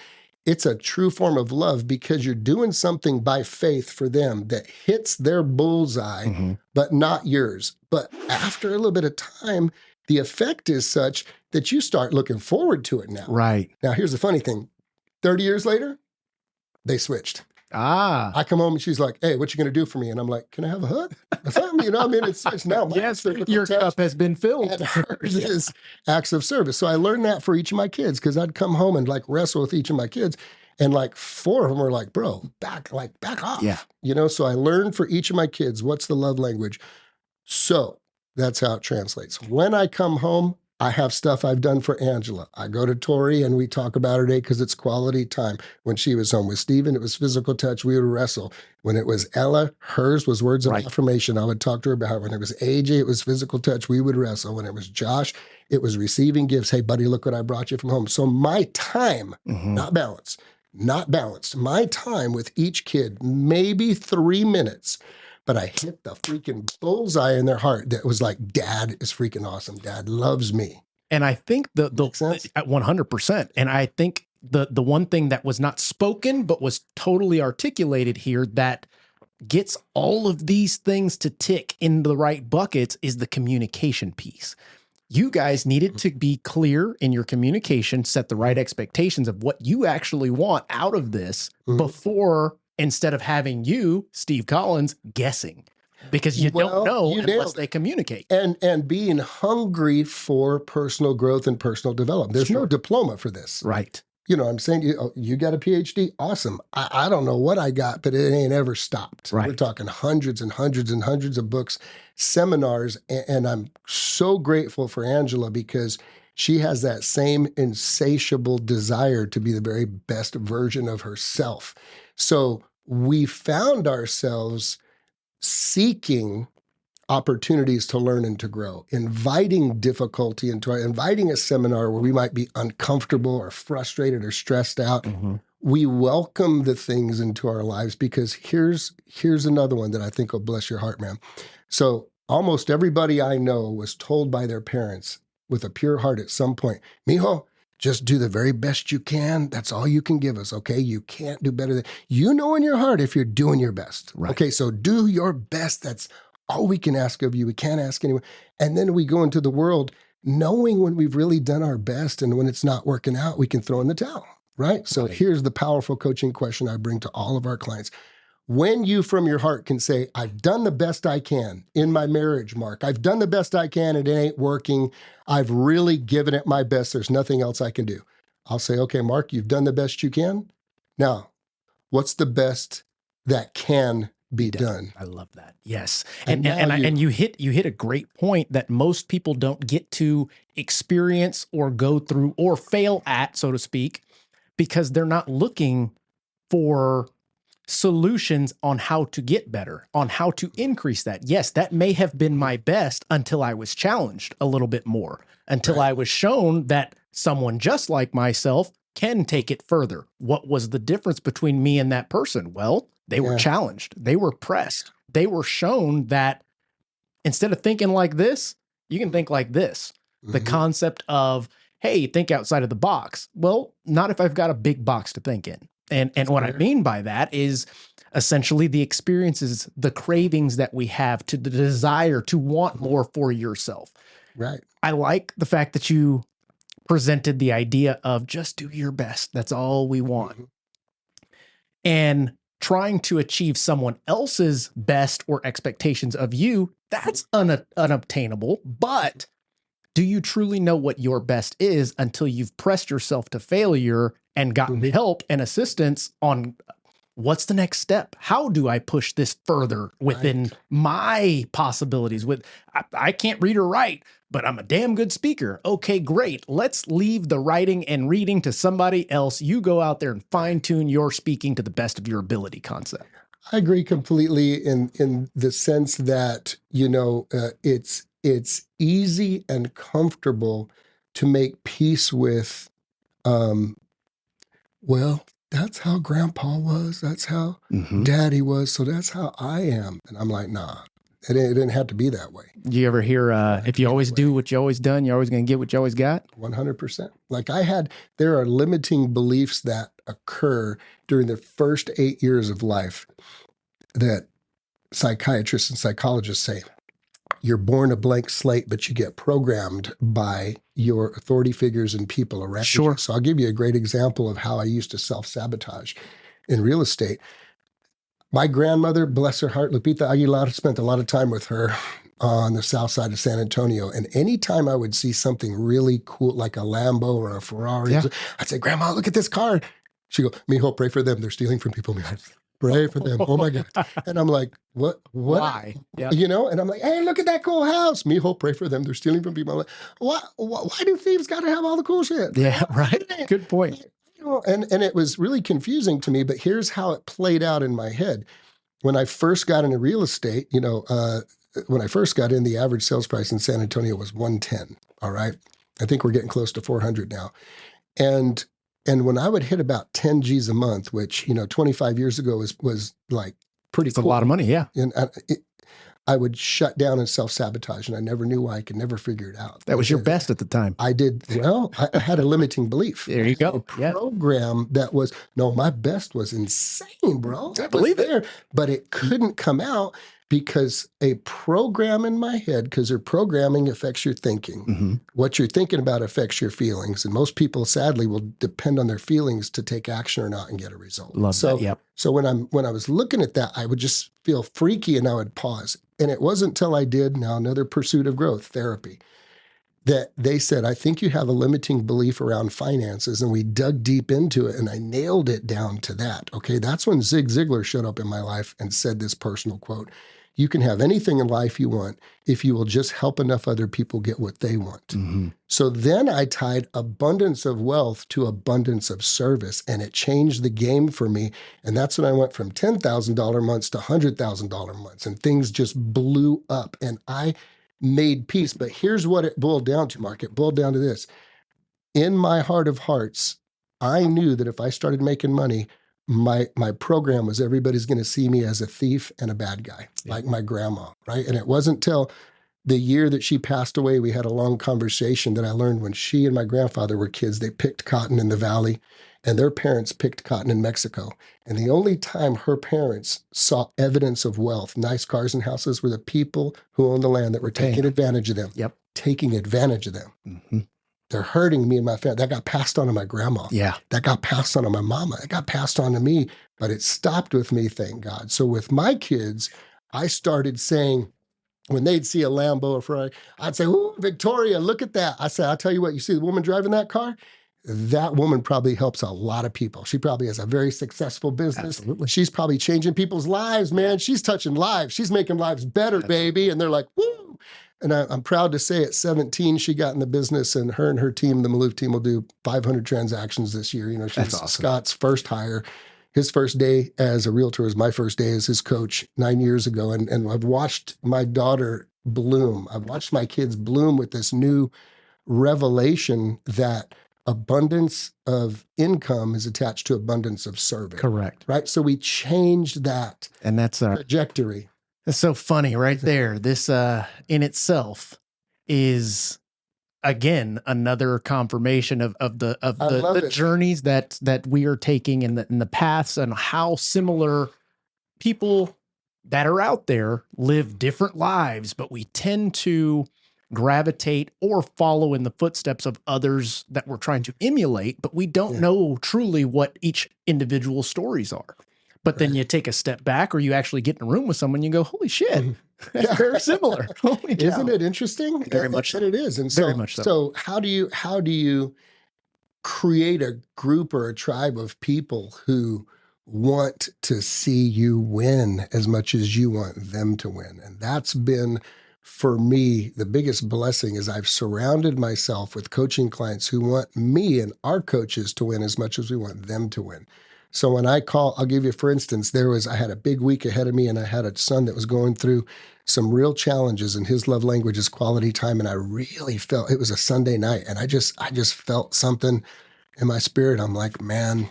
it's a true form of love because you're doing something by faith for them that hits their bullseye, but not yours. But after a little bit of time, the effect is such that you start looking forward to it now. Right. Now, here's the funny thing. 30 years later, they switched. I come home and she's like, hey, what you going to do for me? And I'm like, can I have a hug? It's now my your cup has been filled. And hers is acts of service. So I learned that for each of my kids because I'd come home and wrestle with each of my kids. And 4 of them were like, bro, back off. Yeah. So I learned for each of my kids, what's the love language? So that's how it translates. When I come home, I have stuff I've done for Angela. I go to Tori and we talk about her day because it's quality time. When she was home with Steven, it was physical touch. We would wrestle. When it was Ella, hers was words of affirmation. I would talk to her about. When it was AJ, it was physical touch. We would wrestle. When it was Josh, it was receiving gifts. Hey, buddy, look what I brought you from home. So my time, not balanced. My time with each kid, maybe 3 minutes. But I hit the freaking bullseye in their heart that was like, Dad is freaking awesome. Dad loves me. And I think the 100%. And I think the one thing that was not spoken, but was totally articulated here that gets all of these things to tick in the right buckets is the communication piece. You guys needed to be clear in your communication, set the right expectations of what you actually want out of this before, instead of having you, Steve Collins, guessing, because you don't know unless they communicate. And being hungry for personal growth and personal development. There's no diploma for this. Right. You know, I'm saying, you got a PhD? Awesome. I don't know what I got, but it ain't ever stopped. Right. We're talking hundreds and hundreds and hundreds of books, seminars, and I'm so grateful for Angela because she has that same insatiable desire to be the very best version of herself. So we found ourselves seeking opportunities to learn and to grow, inviting difficulty inviting a seminar where we might be uncomfortable or frustrated or stressed out. We welcome the things into our lives because here's another one that I think will bless your heart, man. So almost everybody I know was told by their parents with a pure heart at some point, mijo, just do the very best you can. That's all you can give us, okay? You can't do better than, you know in your heart if you're doing your best. Right. Okay, so do your best. That's all we can ask of you. We can't ask anyone. And then we go into the world knowing when we've really done our best and when it's not working out, we can throw in the towel, right? So here's the powerful coaching question I bring to all of our clients. When you from your heart can say, I've done the best I can in my marriage, Mark. I've done the best I can and it ain't working. I've really given it my best. There's nothing else I can do. I'll say, okay, Mark, you've done the best you can. Now, what's the best that can be done? I love that. Yes. And you hit a great point that most people don't get to experience or go through or fail at, so to speak, because they're not looking for solutions on how to get better, on how to increase that. Yes, that may have been my best until I was challenged a little bit more, until I was shown that someone just like myself can take it further. What was the difference between me and that person? Well, they were challenged. They were pressed. They were shown that instead of thinking like this, you can think like this. The concept of, hey, think outside of the box. Well, not if I've got a big box to think in. And what I mean by that is essentially the experiences, the cravings that we have, to the desire to want more for yourself. Right. I like the fact that you presented the idea of just do your best. That's all we want. And trying to achieve someone else's best or expectations of you, that's unobtainable. But do you truly know what your best is until you've pressed yourself to failure and gotten help and assistance on what's the next step? How do I push this further within my possibilities? I can't read or write, but I'm a damn good speaker. Okay, great. Let's leave the writing and reading to somebody else. You go out there and fine tune your speaking to the best of your ability concept. I agree completely in the sense that, it's easy and comfortable to make peace with, well, that's how grandpa was. That's how daddy was. So that's how I am. And I'm like, nah, it didn't have to be that way. Do you ever hear, if you always do what you always done, you're always going to get what you always got? 100%. Like there are limiting beliefs that occur during the first 8 years of life that psychiatrists and psychologists say, you're born a blank slate, but you get programmed by your authority figures and people around you. So I'll give you a great example of how I used to self-sabotage in real estate. My grandmother, bless her heart, Lupita Aguilar, spent a lot of time with her on the south side of San Antonio. And anytime I would see something really cool, like a Lambo or a Ferrari, I'd say, Grandma, look at this car. She'd go, mijo, pray for them. They're stealing from people. pray for them. Oh my God. And I'm like, what? Why? Yeah. You know, and I'm like, hey, look at that cool house. Mijo, pray for them. They're stealing from people. I'm like, why do thieves got to have all the cool shit? Yeah, right. Good point. You know, and it was really confusing to me, but here's how it played out in my head. When I first got into real estate, you know, when I first got in, the average sales price in San Antonio was 110. All right. I think we're getting close to 400 now. And when I would hit about 10 G's a month, which, you know, 25 years ago was like pretty It's cool. a lot of money. Yeah. And I would shut down and self-sabotage, and I never knew why. I could never figure it out. That was your best at the time. I did. Well, I had a limiting belief. There you go. A program that was, no, my best was insane, bro. I believe it. But it couldn't come out because a program in my head, because their programming affects your thinking. Mm-hmm. What you're thinking about affects your feelings. And most people, sadly, will depend on their feelings to take action or not and get a result. Love that. Yep. So when I was looking at that, I would just feel freaky and I would pause. And it wasn't until I did, now another pursuit of growth, therapy, that they said, I think you have a limiting belief around finances. And we dug deep into it and I nailed it down to that. Okay. That's when Zig Ziglar showed up in my life and said this personal quote: you can have anything in life you want if you will just help enough other people get what they want. Mm-hmm. So then I tied abundance of wealth to abundance of service, and it changed the game for me. And that's when I went from $10,000 months to $100,000 months, and things just blew up and I made peace. But here's what it boiled down to, Mark. It boiled down to this. In my heart of hearts, I knew that if I started making money, my program was everybody's going to see me as a thief and a bad guy, like my grandma, right? And it wasn't till the year that she passed away, we had a long conversation that I learned when she and my grandfather were kids, they picked cotton in the valley and their parents picked cotton in Mexico. And the only time her parents saw evidence of wealth, nice cars and houses, were the people who owned the land that were taking advantage of them. Yep. Taking advantage of them. Mm-hmm. They're hurting me and my family. That got passed on to my grandma. Yeah. That got passed on to my mama. It got passed on to me, but it stopped with me, thank God. So with my kids, I started saying, when they'd see a Lambo or Ferrari, I'd say, ooh, Victoria, look at that. I said, I'll tell you what, you see the woman driving that car? That woman probably helps a lot of people. She probably has a very successful business. Absolutely. She's probably changing people's lives, man. She's touching lives. She's making lives better, baby. And they're like, woo. And I'm proud to say at 17, she got in the business, and her team, the Maloof team, will do 500 transactions this year. You know, she's awesome. Scott's first hire. His first day as a realtor was my first day as his coach 9 years ago. And I've watched my daughter bloom. I've watched my kids bloom with this new revelation that abundance of income is attached to abundance of service. Correct. Right? So we changed that and that's our trajectory. That's so funny right there. This in itself is, again, another confirmation of the journeys that we are taking in the paths, and how similar people that are out there live different lives, but we tend to gravitate or follow in the footsteps of others that we're trying to emulate, but we don't know truly what each individual stories are. But then you take a step back, or you actually get in a room with someone, you go, holy shit, that's very similar. Holy cow. Isn't it interesting? Very much so. It is. And so, very much so. So how do you create a group or a tribe of people who want to see you win as much as you want them to win? And that's been, for me, the biggest blessing is I've surrounded myself with coaching clients who want me and our coaches to win as much as we want them to win. So when I'll give you, for instance, I had a big week ahead of me, and I had a son that was going through some real challenges, and his love language is quality time. And I really felt, it was a Sunday night, and I just felt something in my spirit. I'm like, man,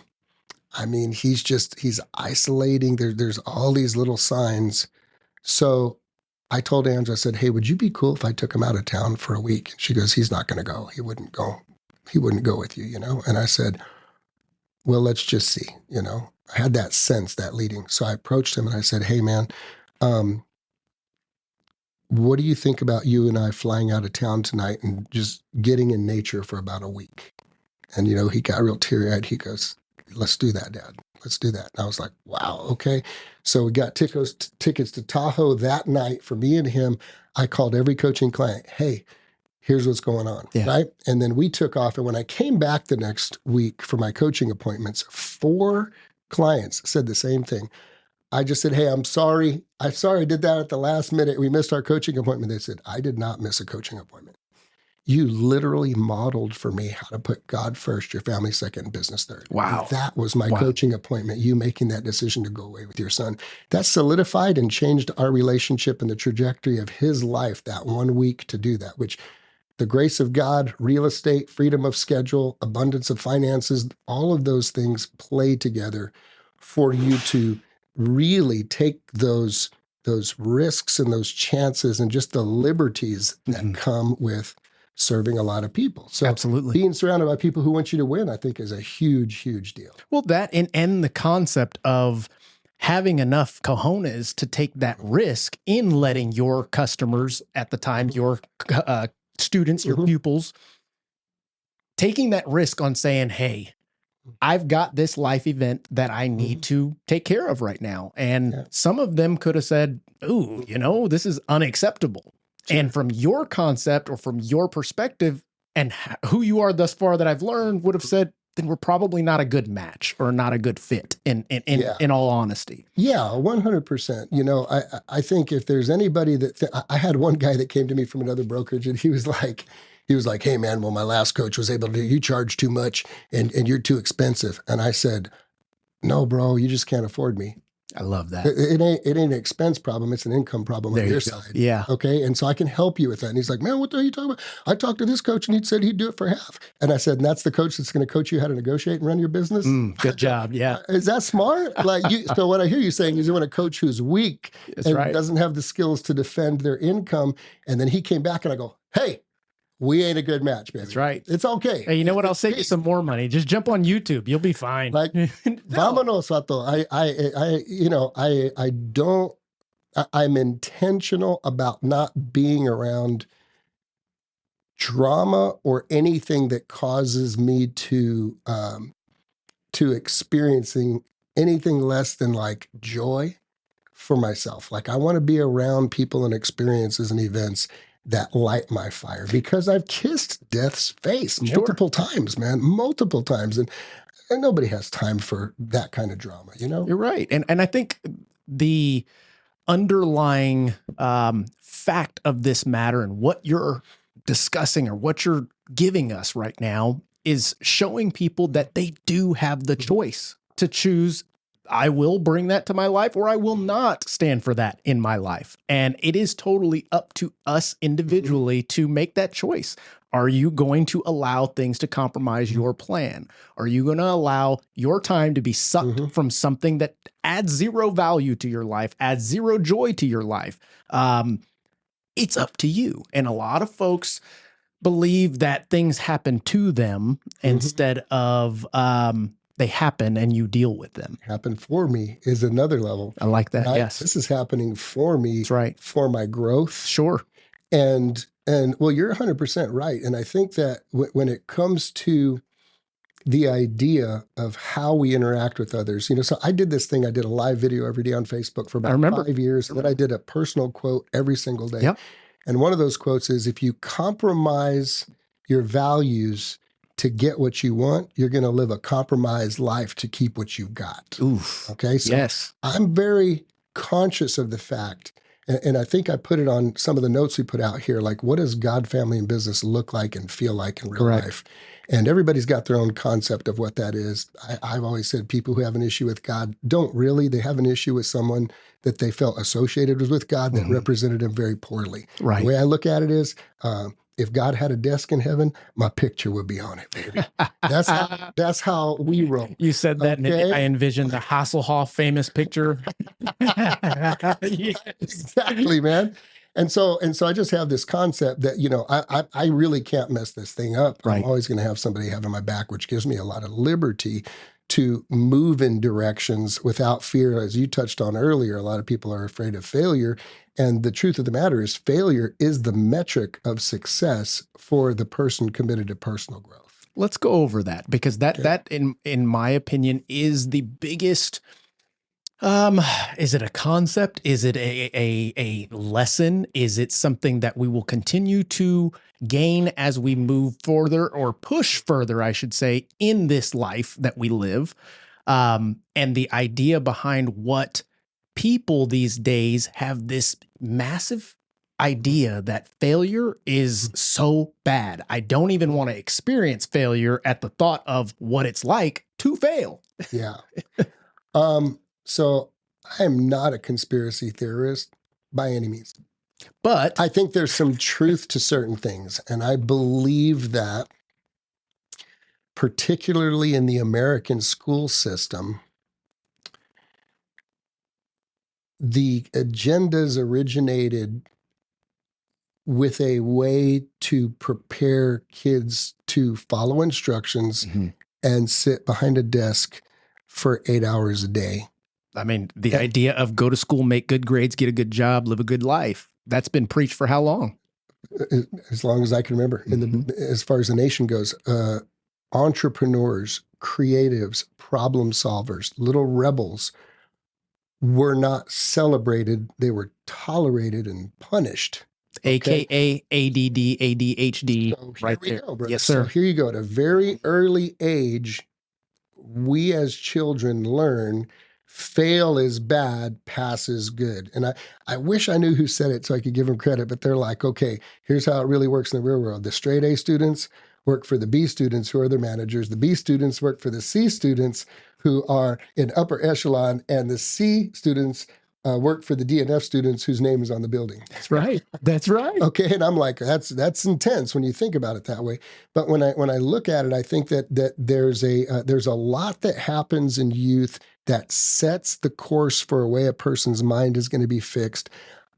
I mean, he's isolating. There's all these little signs. So I told Angela, I said, hey, would you be cool if I took him out of town for a week? And she goes, he's not going to go. He wouldn't go. He wouldn't go with you, you know? And I said, well, let's just see, you know. I had that sense, that leading. So I approached him and I said, hey, man, what do you think about you and I flying out of town tonight and just getting in nature for about a week? And, you know, he got real teary-eyed. He goes, let's do that, Dad. Let's do that. And I was like, wow, okay. So we got tickets to Tahoe that night for me and him. I called every coaching client, hey, here's what's going on, right? And then we took off. And when I came back the next week for my coaching appointments, 4 clients said the same thing. I just said, hey, I'm sorry. I'm sorry I did that at the last minute. We missed our coaching appointment. They said, I did not miss a coaching appointment. You literally modeled for me how to put God first, your family second, and business third. Wow. And that was my coaching appointment, you making that decision to go away with your son. That solidified and changed our relationship and the trajectory of his life that 1 week to do that, which the grace of God, real estate, freedom of schedule, abundance of finances, all of those things play together for you to really take those risks and those chances and just the liberties that come with serving a lot of people. So absolutely, being surrounded by people who want you to win, I think, is a huge, huge deal. Well, that and the concept of having enough cojones to take that risk in letting your customers at the time, your students, your pupils, taking that risk on saying, hey, I've got this life event that I need to take care of right now. And some of them could have said, ooh, this is unacceptable. Sure. And from your concept or from your perspective and who you are thus far that I've learned would have said, then we're probably not a good match or not a good fit in all honesty. Yeah, 100%. I think if there's anybody that I had one guy that came to me from another brokerage and he was like, hey man, well, my last coach was able to do, you charge too much and you're too expensive. And I said, no, bro, you just can't afford me. I love that. It ain't an expense problem. It's an income problem on your side. Yeah. Okay. And so I can help you with that. And he's like, man, what are you talking about? I talked to this coach and he said he'd do it for half. And I said, and that's the coach that's going to coach you how to negotiate and run your business? Good job. Yeah. Is that smart? So what I hear you saying is you want a coach who's weak and doesn't have the skills to defend their income. And then he came back and I go, hey, we ain't a good match, baby. That's right. It's okay. Hey, you know what? I'll save you some more money. Just jump on YouTube. You'll be fine. Like, vámonos, Vato. I'm intentional about not being around drama or anything that causes me to experiencing anything less than like joy for myself. Like I want to be around people and experiences and events that light my fire because I've kissed death's face multiple times, man, multiple times. And nobody has time for that kind of drama, You're right. And I think the underlying fact of this matter and what you're discussing or what you're giving us right now is showing people that they do have the choice to choose. I will bring that to my life or I will not stand for that in my life. And it is totally up to us individually to make that choice. Are you going to allow things to compromise your plan? Are you going to allow your time to be sucked from something that adds zero value to your life, adds zero joy to your life? It's up to you. And a lot of folks believe that things happen to them instead of they happen and you deal with them. Happen for me is another level. I like that. Right? Yes. This is happening for me. That's right. For my growth. Sure. And well, you're 100% right. And I think that when it comes to the idea of how we interact with others, so I did this thing. I did a live video every day on Facebook for about 5 years. And then I did a personal quote every single day. Yep. And one of those quotes is, if you compromise your values to get what you want, you're going to live a compromised life to keep what you've got. Oof. Okay. So yes. I'm very conscious of the fact, and I think I put it on some of the notes we put out here, like what does God, family, and business look like and feel like in real life? And everybody's got their own concept of what that is. I've always said people who have an issue with God don't really. They have an issue with someone that they felt associated with God that represented him very poorly. Right. The way I look at it is, if God had a desk in heaven, my picture would be on it, baby. That's how we roll. You said that, okay? And I envisioned the Hasselhoff famous picture. Yes. Exactly, man. And so I just have this concept that, I really can't mess this thing up. Right. I'm always going to have somebody having my back, which gives me a lot of liberty to move in directions without fear. As you touched on earlier, a lot of people are afraid of failure. And the truth of the matter is failure is the metric of success for the person committed to personal growth. Let's go over that because that in my opinion is the biggest. Is it a concept? Is it a lesson? Is it something that we will continue to gain as we move further or push further, I should say, in this life that we live? And the idea behind what people these days have this massive idea that failure is so bad. I don't even want to experience failure at the thought of what it's like to fail. Yeah. So I am not a conspiracy theorist by any means. But I think there's some truth to certain things. And I believe that, particularly in the American school system, the agendas originated with a way to prepare kids to follow instructions and sit behind a desk for 8 hours a day. I mean, the idea of go to school, make good grades, get a good job, live a good life, that's been preached for how long? As long as I can remember. As far as the nation goes, entrepreneurs, creatives, problem solvers, little rebels were not celebrated. They were tolerated and punished. Okay? AKA ADD, ADHD, So right there. Go, brother. Yes, sir. So here you go. At a very early age, we as children learn fail is bad, pass is good. And I wish I knew who said it so I could give them credit, but they're like, okay, here's how it really works in the real world. The straight A students work for the B students who are their managers. The B students work for the C students who are in upper echelon, and the C students work for the D and F students whose name is on the building. That's right. That's right. Okay, and I'm like, that's intense when you think about it that way. But when I look at it, I think that there's a lot that happens in youth that sets the course for a way a person's mind is going to be fixed,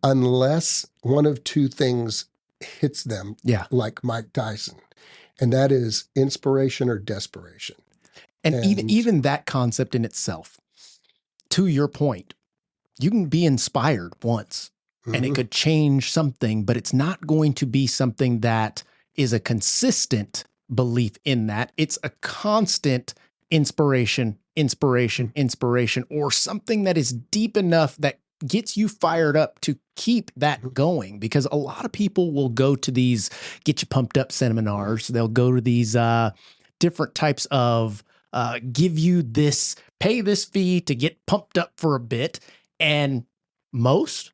unless one of two things hits them, like Mike Tyson, and that is inspiration or desperation. And even that concept in itself, to your point, you can be inspired once and it could change something, but it's not going to be something that is a consistent belief in that. It's a constant inspiration, or something that is deep enough that gets you fired up to keep that going. Because a lot of people will go to these get you pumped up seminars. They'll go to these different types of give you this, pay this fee to get pumped up for a bit. And most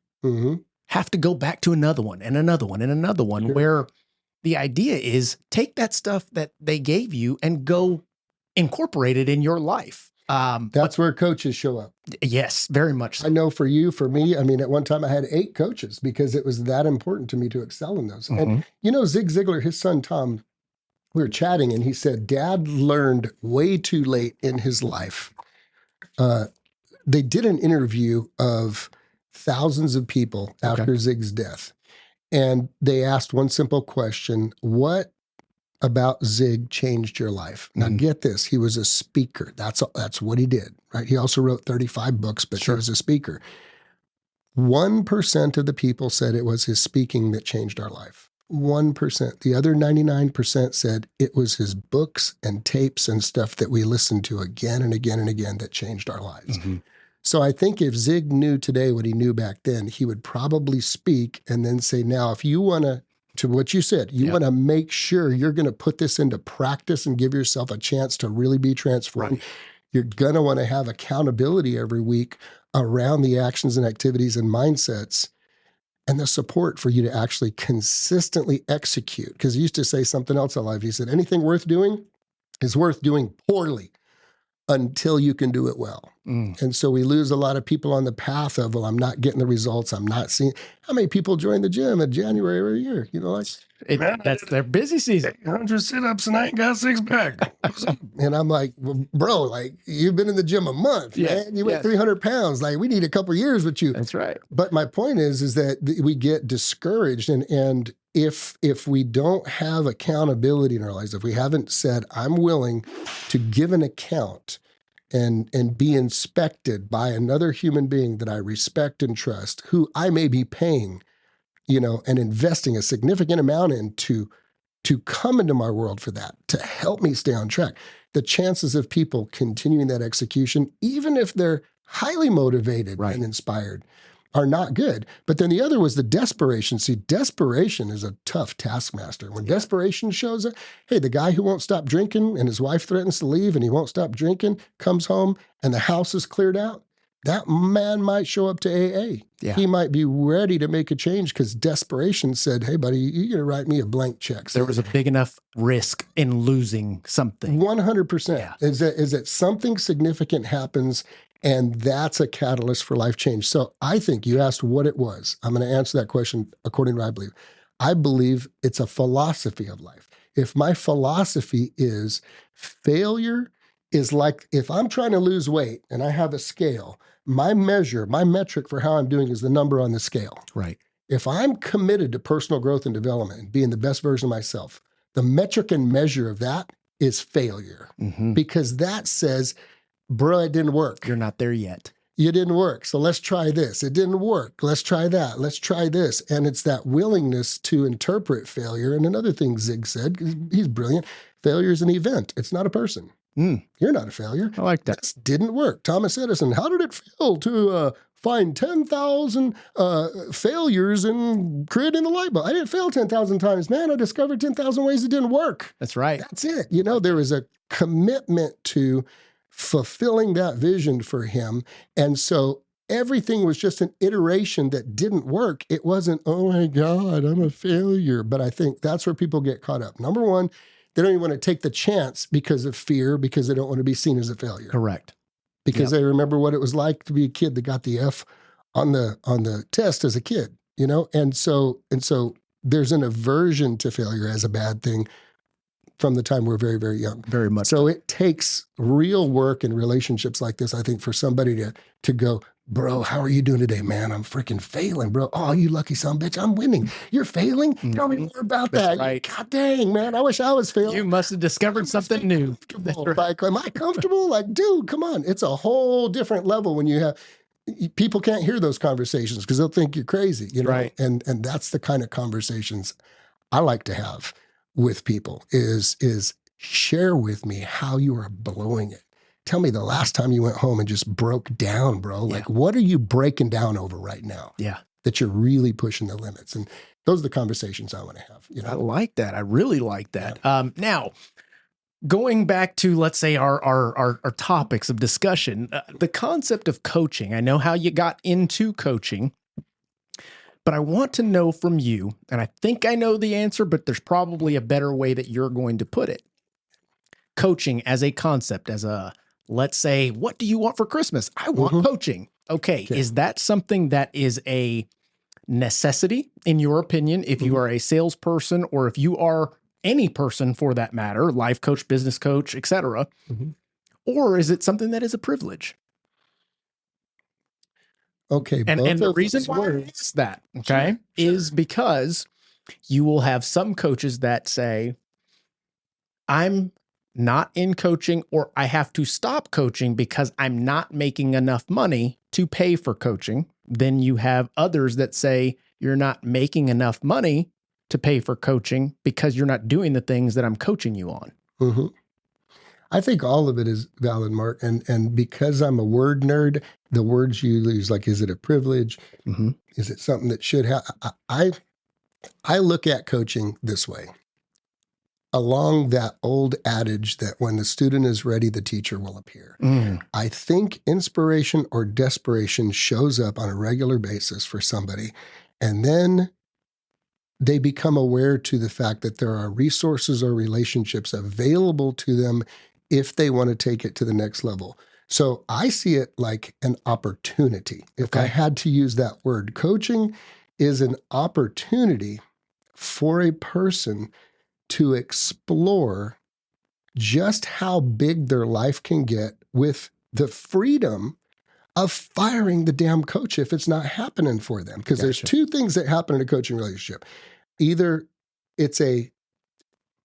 have to go back to another one and another one and another one, where the idea is take that stuff that they gave you and go incorporate it in your life. That's where coaches show up. Yes, very much so. I know for you, for me, I mean, at one time I had 8 coaches because it was that important to me to excel in those. And you know, Zig Ziglar, his son, Tom, we were chatting and he said, Dad learned way too late in his life. They did an interview of thousands of people after Zig's death. And they asked one simple question: what about Zig changed your life? Now get this, he was a speaker. That's what he did, right? He also wrote 35 books, but he was a speaker. 1% of the people said it was his speaking that changed our life. 1%. The other 99% said it was his books and tapes and stuff that we listened to again and again and again that changed our lives. So I think if Zig knew today what he knew back then, he would probably speak and then say, now, if you want to what you said, you want to make sure you're going to put this into practice and give yourself a chance to really be transformed. You're going to want to have accountability every week around the actions and activities and mindsets and the support for you to actually consistently execute. Because he used to say something else in life. He said, anything worth doing is worth doing poorly until you can do it well. And so we lose a lot of people on the path of, well, I'm not getting the results. I'm not seeing. How many people join the gym in January every year? You know, like, that's their busy season. 100 sit-ups and I ain't got 6-pack. And I'm like, well, bro, like, you've been in the gym a month, man. You weigh 300 pounds. Like, we need a couple of years with you. That's right. But my point is that we get discouraged. And if we don't have accountability in our lives, if we haven't said, I'm willing to give an account and be inspected by another human being that I respect and trust, who I may be paying, you know, and investing a significant amount in to come into my world for that, to help me stay on track, the chances of people continuing that execution, even if they're highly motivated and inspired, are not good. But then the other was the desperation. See, desperation is a tough taskmaster. When desperation shows up, hey, the guy who won't stop drinking and his wife threatens to leave and he won't stop drinking, comes home and the house is cleared out. that man might show up to AA. Yeah. He might be ready to make a change because desperation said, hey, buddy, you're going to write me a blank check. There was a big enough risk in losing something. 100%. Yeah. Is that something significant happens, and that's a catalyst for life change. So I think you asked what it was. I'm going to answer that question according to what I believe. I believe it's a philosophy of life. If my philosophy is failure is like, if I'm trying to lose weight and I have a scale, my metric for how I'm doing is the number on the scale. Right. If I'm committed to personal growth and development and being the best version of myself, the metric and measure of that is failure, because that says, bro, it didn't work. You're not there yet. You didn't work. So let's try this. It didn't work. Let's try that. Let's try this. And it's that willingness to interpret failure. And another thing Zig said, 'cause he's brilliant, failure is an event. It's not a person. You're not a failure. I like that. This didn't work. Thomas Edison, how did it feel to find 10,000 failures in creating the light bulb? I didn't fail 10,000 times, man. I discovered 10,000 ways it didn't work. That's right. That's it. You know, there was a commitment to fulfilling that vision for him. And so everything was just an iteration that didn't work. It wasn't, oh my God, I'm a failure. But I think that's where people get caught up. Number one, they don't even want to take the chance because of fear, because they don't want to be seen as a failure. Correct. Because they remember what it was like to be a kid that got the F on the test as a kid, you know? And so there's an aversion to failure as a bad thing from the time we're very, very young. Very much. So it takes real work in relationships like this, I think, for somebody to go, bro, how are you doing today, man? I'm freaking failing, bro. Oh, you lucky son of a bitch. I'm winning. You're failing? Tell me more about that. Right. God dang, man. I wish I was failing. You must have discovered something new. Like, am I comfortable? Like, dude, come on. It's a whole different level when you have people can't hear those conversations because they'll think you're crazy, you know? Right. And that's the kind of conversations I like to have with people is share with me how you are blowing it. Tell me the last time you went home and just broke down, bro. Like, what are you breaking down over right now? Yeah. That you're really pushing the limits. And those are the conversations I want to have. You know? I like that. I really like that. Yeah. Now, going back to, let's say, our topics of discussion, the concept of coaching. I know how you got into coaching, but I want to know from you, and I think I know the answer, but there's probably a better way that you're going to put it. Coaching as a concept, as a, let's say, what do you want for Christmas? I want coaching. Okay. Is that something that is a necessity, in your opinion, if you are a salesperson or if you are any person for that matter, life coach, business coach, etc., or is it something that is a privilege? Okay. And the reason why I ask that, okay, is because you will have some coaches that say, I'm not in coaching, or I have to stop coaching because I'm not making enough money to pay for coaching. Then you have others that say you're not making enough money to pay for coaching because you're not doing the things that I'm coaching you on. I think all of it is valid, Mark. And because I'm a word nerd, the words you use, like, is it a privilege? Is it something that should happen? I look at coaching this way. Along that old adage that when the student is ready, the teacher will appear. I think inspiration or desperation shows up on a regular basis for somebody, and then they become aware to the fact that there are resources or relationships available to them if they want to take it to the next level. So I see it like an opportunity. If I had to use that word, coaching is an opportunity for a person to explore just how big their life can get with the freedom of firing the damn coach if it's not happening for them. Because there's two things that happen in a coaching relationship. Either it's a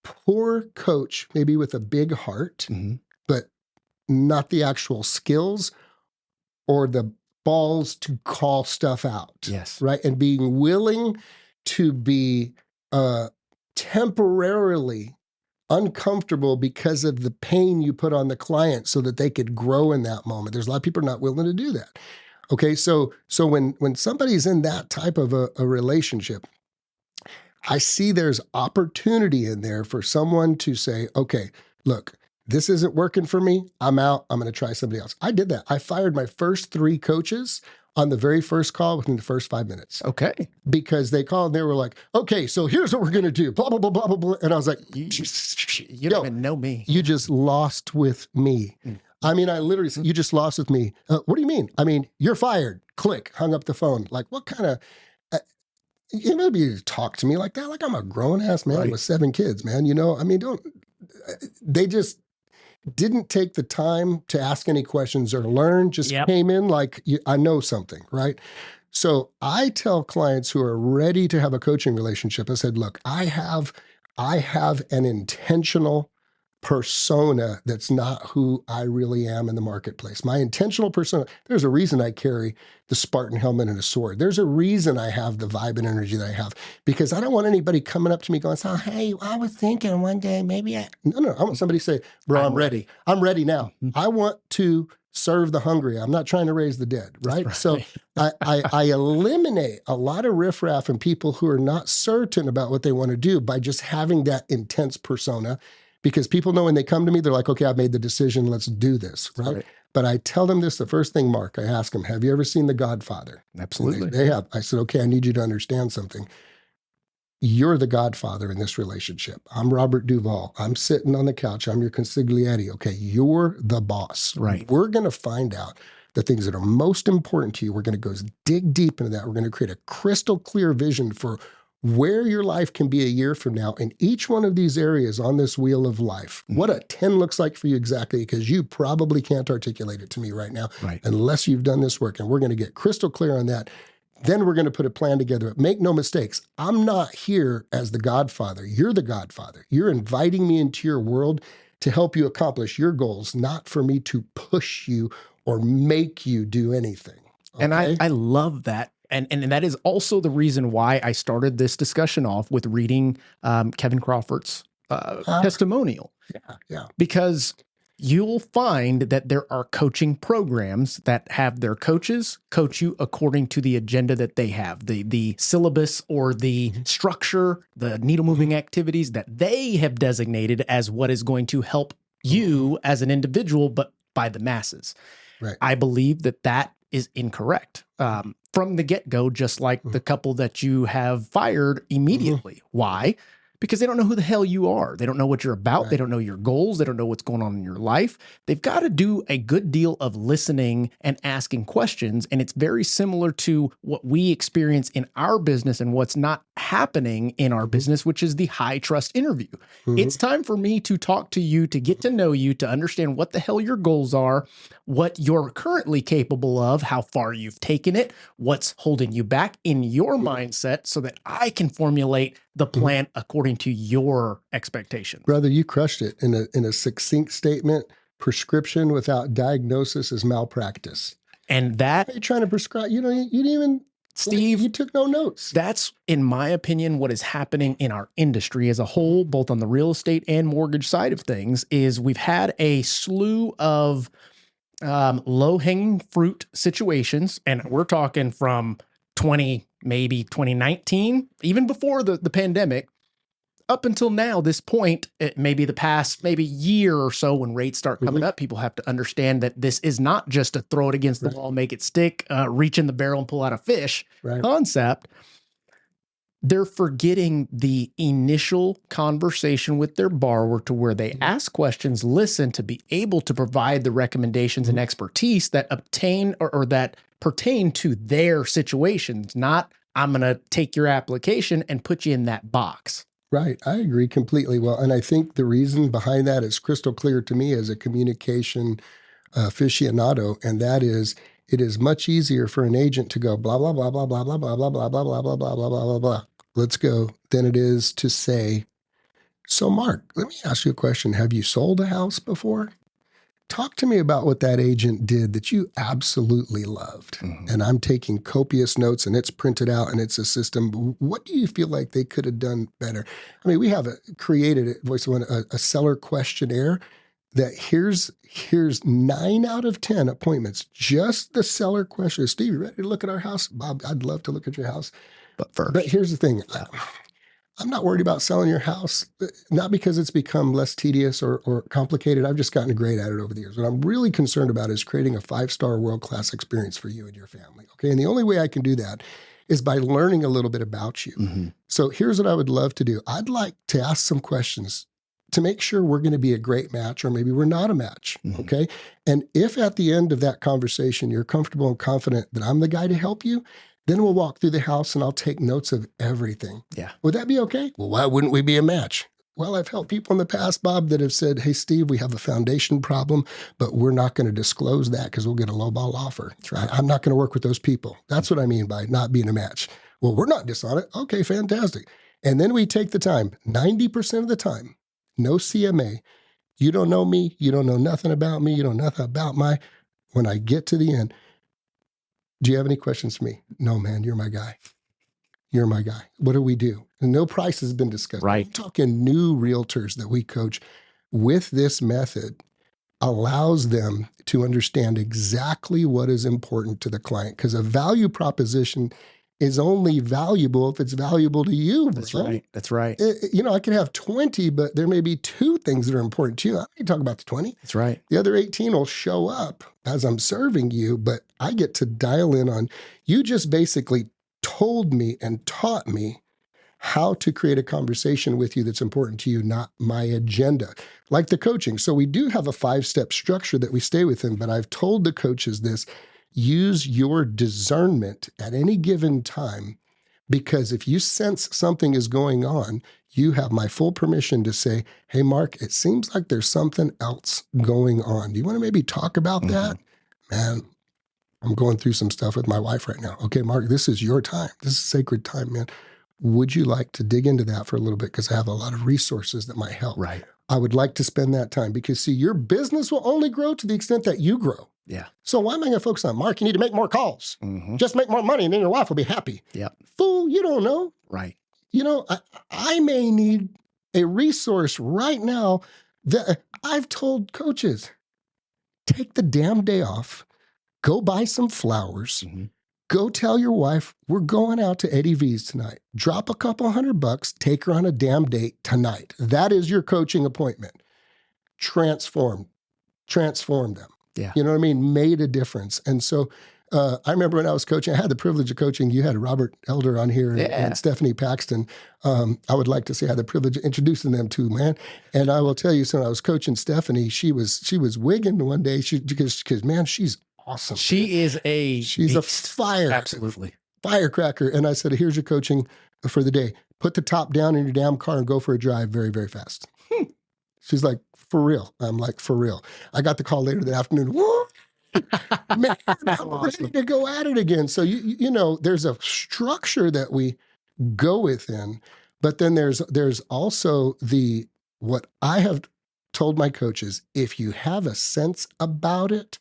poor coach, maybe with a big heart, but not the actual skills or the balls to call stuff out. Yes. Right. And being willing to be temporarily uncomfortable because of the pain you put on the client so that they could grow in that moment. There's a lot of people not willing to do that. Okay. So when somebody's in that type of a relationship, I see there's opportunity in there for someone to say, okay, look, this isn't working for me. I'm out. I'm going to try somebody else. I did that. I fired my first 3 coaches on the very first call within the first 5 minutes. Okay. Because they called and they were like, okay, so here's what we're going to do. Blah, blah, blah, blah, blah, blah. And I was like, You don't even know me. You just lost with me. I mean, I literally said, you just lost with me. What do you mean? I mean, you're fired. Click, hung up the phone. Like, what kind of, you know, you talk to me like that? Like I'm a grown ass man with 7 kids, man. You know, I mean, they just didn't take the time to ask any questions or learn, just came in like, I know something, right? So I tell clients who are ready to have a coaching relationship, I said, look, I have an intentional persona that's not who I really am in the marketplace. My intentional persona, there's a reason I carry the Spartan helmet and a sword. There's a reason I have the vibe and energy that I have, because I don't want anybody coming up to me going, so, hey, I was thinking one day maybe No, I want somebody to say, bro, I'm ready. I'm ready now. I want to serve the hungry. I'm not trying to raise the dead, right? So I eliminate a lot of riffraff and people who are not certain about what they want to do by just having that intense persona. Because people know when they come to me, they're like, okay, I've made the decision, let's do this, right? But I tell them this, the first thing, Mark, I ask them, have you ever seen The Godfather? Absolutely. They have. I said, okay, I need you to understand something. You're the godfather in this relationship. I'm Robert Duvall. I'm sitting on the couch. I'm your consigliere. Okay, you're the boss. Right. We're going to find out the things that are most important to you. We're going to go dig deep into that. We're going to create a crystal clear vision for where your life can be a year from now in each one of these areas on this wheel of life. What a 10 looks like for you exactly, because you probably can't articulate it to me right now unless you've done this work. And we're going to get crystal clear on that. Then we're going to put a plan together. Make no mistakes. I'm not here as the godfather. You're the godfather. You're inviting me into your world to help you accomplish your goals, not for me to push you or make you do anything. Okay? And I love that. And that is also the reason why I started this discussion off with reading Kevin Crawford's testimonial. Yeah. Because you'll find that there are coaching programs that have their coaches coach you according to the agenda that they have, the syllabus or the structure, the needle moving activities that they have designated as what is going to help you as an individual, but by the masses. Right. I believe that is incorrect. From the get-go, just like the couple that you have fired immediately. Why? Because they don't know who the hell you are. They don't know what you're about. Right. They don't know your goals. They don't know what's going on in your life. They've got to do a good deal of listening and asking questions. And it's very similar to what we experience in our business and what's not happening in our business, which is the high trust interview. It's time for me to talk to you, to get to know you, to understand what the hell your goals are, what you're currently capable of, how far you've taken it, what's holding you back in your mindset, so that I can formulate the plan according to your expectations. Brother, you crushed it in a succinct statement. Prescription without diagnosis is malpractice. And that, you're trying to prescribe, you didn't even, Steve, you took no notes. That's, in my opinion, what is happening in our industry as a whole, both on the real estate and mortgage side of things, is we've had a slew of low-hanging fruit situations. And we're talking from maybe 2019, even before the pandemic, up until now, this point, maybe the past year or so, when rates start coming up, people have to understand that this is not just a throw it against the wall, make it stick, reach in the barrel and pull out a fish concept. They're forgetting the initial conversation with their borrower, to where they ask questions, listen, to be able to provide the recommendations and expertise that obtain or that pertain to their situations, not I'm going to take your application and put you in that box. Right. I agree completely. Well, and I think the reason behind that is crystal clear to me as a communication aficionado, and that is, it is much easier for an agent to go blah, blah, blah, blah, blah, blah, blah, blah, blah, blah, blah, blah, blah, blah, blah, blah, blah. Let's go, than it is to say, so Mark, let me ask you a question. Have you sold a house before? Talk to me about what that agent did that you absolutely loved. And I'm taking copious notes, and it's printed out, and it's a system. What do you feel like they could have done better? I mean, we have created at Voice of One a seller questionnaire that here's 9 out of 10 appointments, just the seller question. Steve, you ready to look at our house? Bob, I'd love to look at your house. But first. But here's the thing. I'm not worried about selling your house, not because it's become less tedious or complicated. I've just gotten great at it over the years. What I'm really concerned about is creating a 5-star world-class experience for you and your family. Okay. And the only way I can do that is by learning a little bit about you. Mm-hmm. So here's what I would love to do. I'd like to ask some questions to make sure we're going to be a great match, or maybe we're not a match. Mm-hmm. Okay. And if at the end of that conversation, you're comfortable and confident that I'm the guy to help you, then we'll walk through the house and I'll take notes of everything. Yeah. Would that be okay? Well, why wouldn't we be a match? Well, I've helped people in the past, Bob, that have said, hey, Steve, we have a foundation problem, but we're not going to disclose that because we'll get a lowball offer. That's right. I'm not going to work with those people. That's what I mean by not being a match. Well, we're not dishonest. Okay, fantastic. And then we take the time, 90% of the time, no CMA. You don't know me. You don't know nothing about me. You don't know nothing about when I get to the end, do you have any questions for me? No, man, you're my guy. You're my guy. What do we do? And no price has been discussed. Right. I'm talking new realtors that we coach with this method allows them to understand exactly what is important to the client, because a value proposition is only valuable if it's valuable to you. That's bro. right. That's right. I can have 20, but there may be 2 things that are important to you. I can talk about the 20. That's right. The other 18 will show up as I'm serving you, but I get to dial in on, you just basically told me and taught me how to create a conversation with you that's important to you, not my agenda. Like the coaching. So we do have a 5-step structure that we stay within, but I've told the coaches this: use your discernment at any given time, because if you sense something is going on, you have my full permission to say, hey, Mark, it seems like there's something else going on. Do you want to maybe talk about that? Man, I'm going through some stuff with my wife right now. Okay, Mark, this is your time. This is sacred time, man. Would you like to dig into that for a little bit? Because I have a lot of resources that might help. Right. I would like to spend that time because, see, your business will only grow to the extent that you grow. Yeah. So why am I going to focus on, Mark, you need to make more calls. Mm-hmm. Just make more money and then your wife will be happy. Yep. Fool, you don't know. Right. I may need a resource right now that I've told coaches, take the damn day off, go buy some flowers, Mm-hmm. go tell your wife, we're going out to Eddie V's tonight. Drop a couple $100, take her on a damn date tonight. That is your coaching appointment. Transform them. Yeah. You know what I mean? Made a difference. And so I remember when I was coaching, I had the privilege of coaching. You had Robert Elder on here and Stephanie Paxton. I would like to say I had the privilege of introducing them to, man. And I will tell you, so when I was coaching Stephanie, she was wigging one day because man, she's awesome. She's a fire. Absolutely. Firecracker. And I said, here's your coaching for the day. Put the top down in your damn car and go for a drive very, very fast. She's like, for real. I'm like, for real. I got the call later that afternoon. Woo! Man, I'm ready to go at it again. So, there's a structure that we go within, but then there's also what I have told my coaches, if you have a sense about it,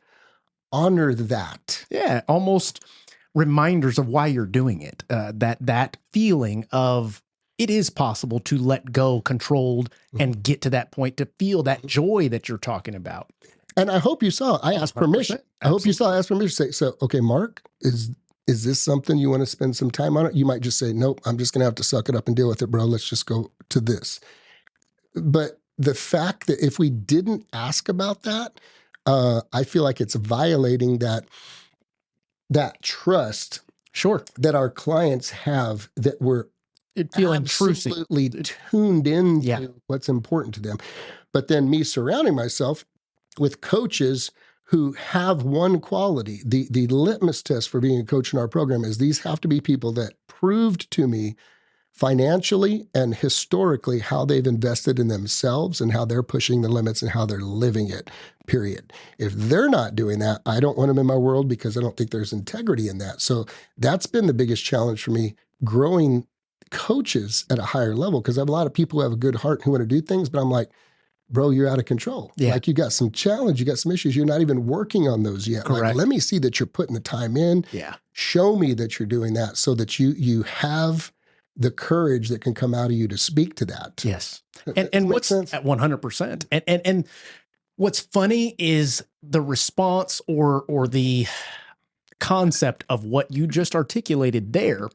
honor that. Yeah. Almost reminders of why you're doing it. That feeling of, it is possible to let go controlled and get to that point to feel that joy that you're talking about. And I hope you saw, I asked permission. I hope you saw, I asked permission to say, so, okay, Mark, is this something you want to spend some time on it? You might just say, nope, I'm just going to have to suck it up and deal with it, bro. Let's just go to this. But the fact that if we didn't ask about that, I feel like it's violating that trust that our clients have, that we're absolutely tuned in what's important to them. But then me surrounding myself with coaches who have one quality, the litmus test for being a coach in our program is these have to be people that proved to me financially and historically how they've invested in themselves and how they're pushing the limits and how they're living it, period. If they're not doing that, I don't want them in my world because I don't think there's integrity in that. So that's been the biggest challenge for me, growing coaches at a higher level, because I have a lot of people who have a good heart who want to do things, but I'm like, bro, you're out of control. Yeah. Like you got some challenge, you got some issues. You're not even working on those yet. Correct. Like, let me see that you're putting the time in. Yeah. Show me that you're doing that so that you have the courage that can come out of you to speak to that. Yes. And what's at 100%. And what's funny is the response or the concept of what you just articulated there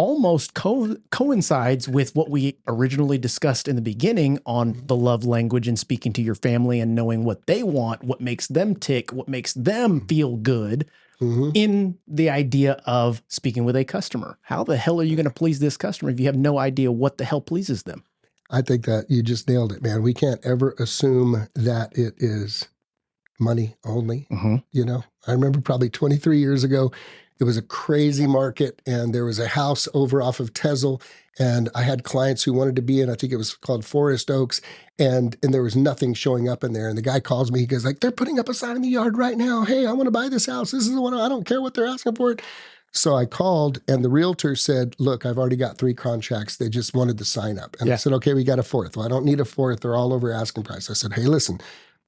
almost coincides with what we originally discussed in the beginning on the love language and speaking to your family and knowing what they want, what makes them tick, what makes them feel good in the idea of speaking with a customer. How the hell are you going to please this customer if you have no idea what the hell pleases them? I think that you just nailed it, man. We can't ever assume that it is money only. You know, I remember probably 23 years ago, it was a crazy market and there was a house over off of Tezel and I had clients who wanted to be in, I think it was called Forest Oaks, and there was nothing showing up in there. And the guy calls me, he goes like, they're putting up a sign in the yard right now. Hey, I want to buy this house. This is the one, I don't care what they're asking for it. So I called and the realtor said, look, I've already got 3 contracts. They just wanted the sign up. And I said, okay, we got a 4th. Well, I don't need a 4th. They're all over asking price. I said, hey, listen,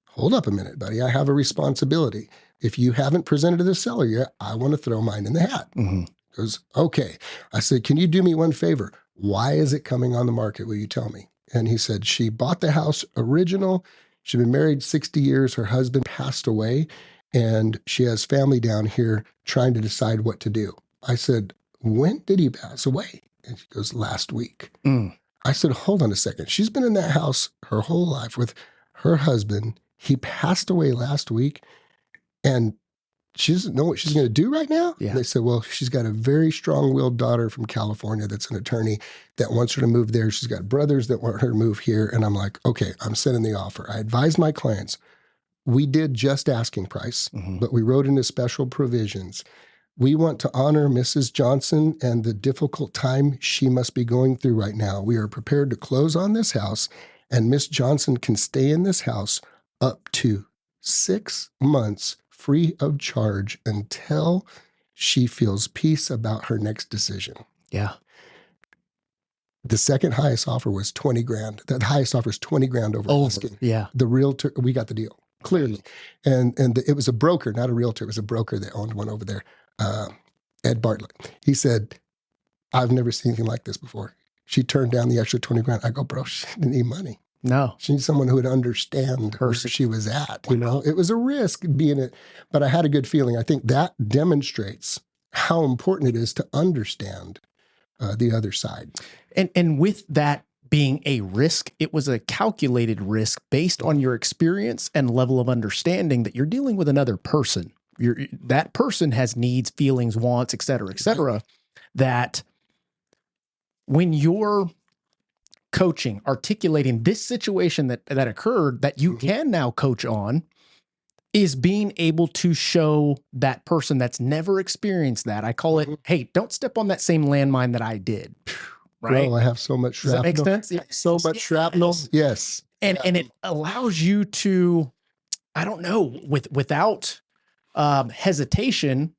hold up a minute, buddy. I have a responsibility. If you haven't presented to the seller yet, I want to throw mine in the hat. He goes, okay. I said, can you do me one favor? Why is it coming on the market? Will you tell me? And he said, she bought the house original. She'd been married 60 years. Her husband passed away and she has family down here trying to decide what to do. I said, when did he pass away? And she goes, last week. I said, hold on a second. She's been in that house her whole life with her husband. He passed away last week and she doesn't know what she's going to do right now. And they said, well, she's got a very strong-willed daughter from California that's an attorney that wants her to move there. She's got brothers that want her to move here. And I'm like, okay, I'm sending the offer. I advised my clients. We did just asking price, but we wrote into special provisions. We want to honor Mrs. Johnson and the difficult time she must be going through right now. We are prepared to close on this house, and Miss Johnson can stay in this house up to 6 months free of charge until she feels peace about her next decision. Yeah. The second highest offer was 20 grand. The highest offer is 20 grand over asking. Yeah. The realtor, we got the deal clearly. And it was a broker, not a realtor. It was a broker that owned one over there. Ed Bartlett. He said, I've never seen anything like this before. She turned down the extra 20 grand. I go, bro, she didn't need money. No. She needs someone who would understand where she was at. You know, it was a risk being it, but I had a good feeling. I think that demonstrates how important it is to understand the other side. And with that being a risk, it was a calculated risk based on your experience and level of understanding that you're dealing with another person. That person has needs, feelings, wants, et cetera, that when you're coaching, articulating this situation that occurred that you can now coach on is being able to show that person that's never experienced that. I call it, hey, don't step on that same landmine that I did. Right? Bro, I have so much shrapnel. Does that make sense? Yeah. So much shrapnel. Yes. And it allows you to, I don't know, without hesitation,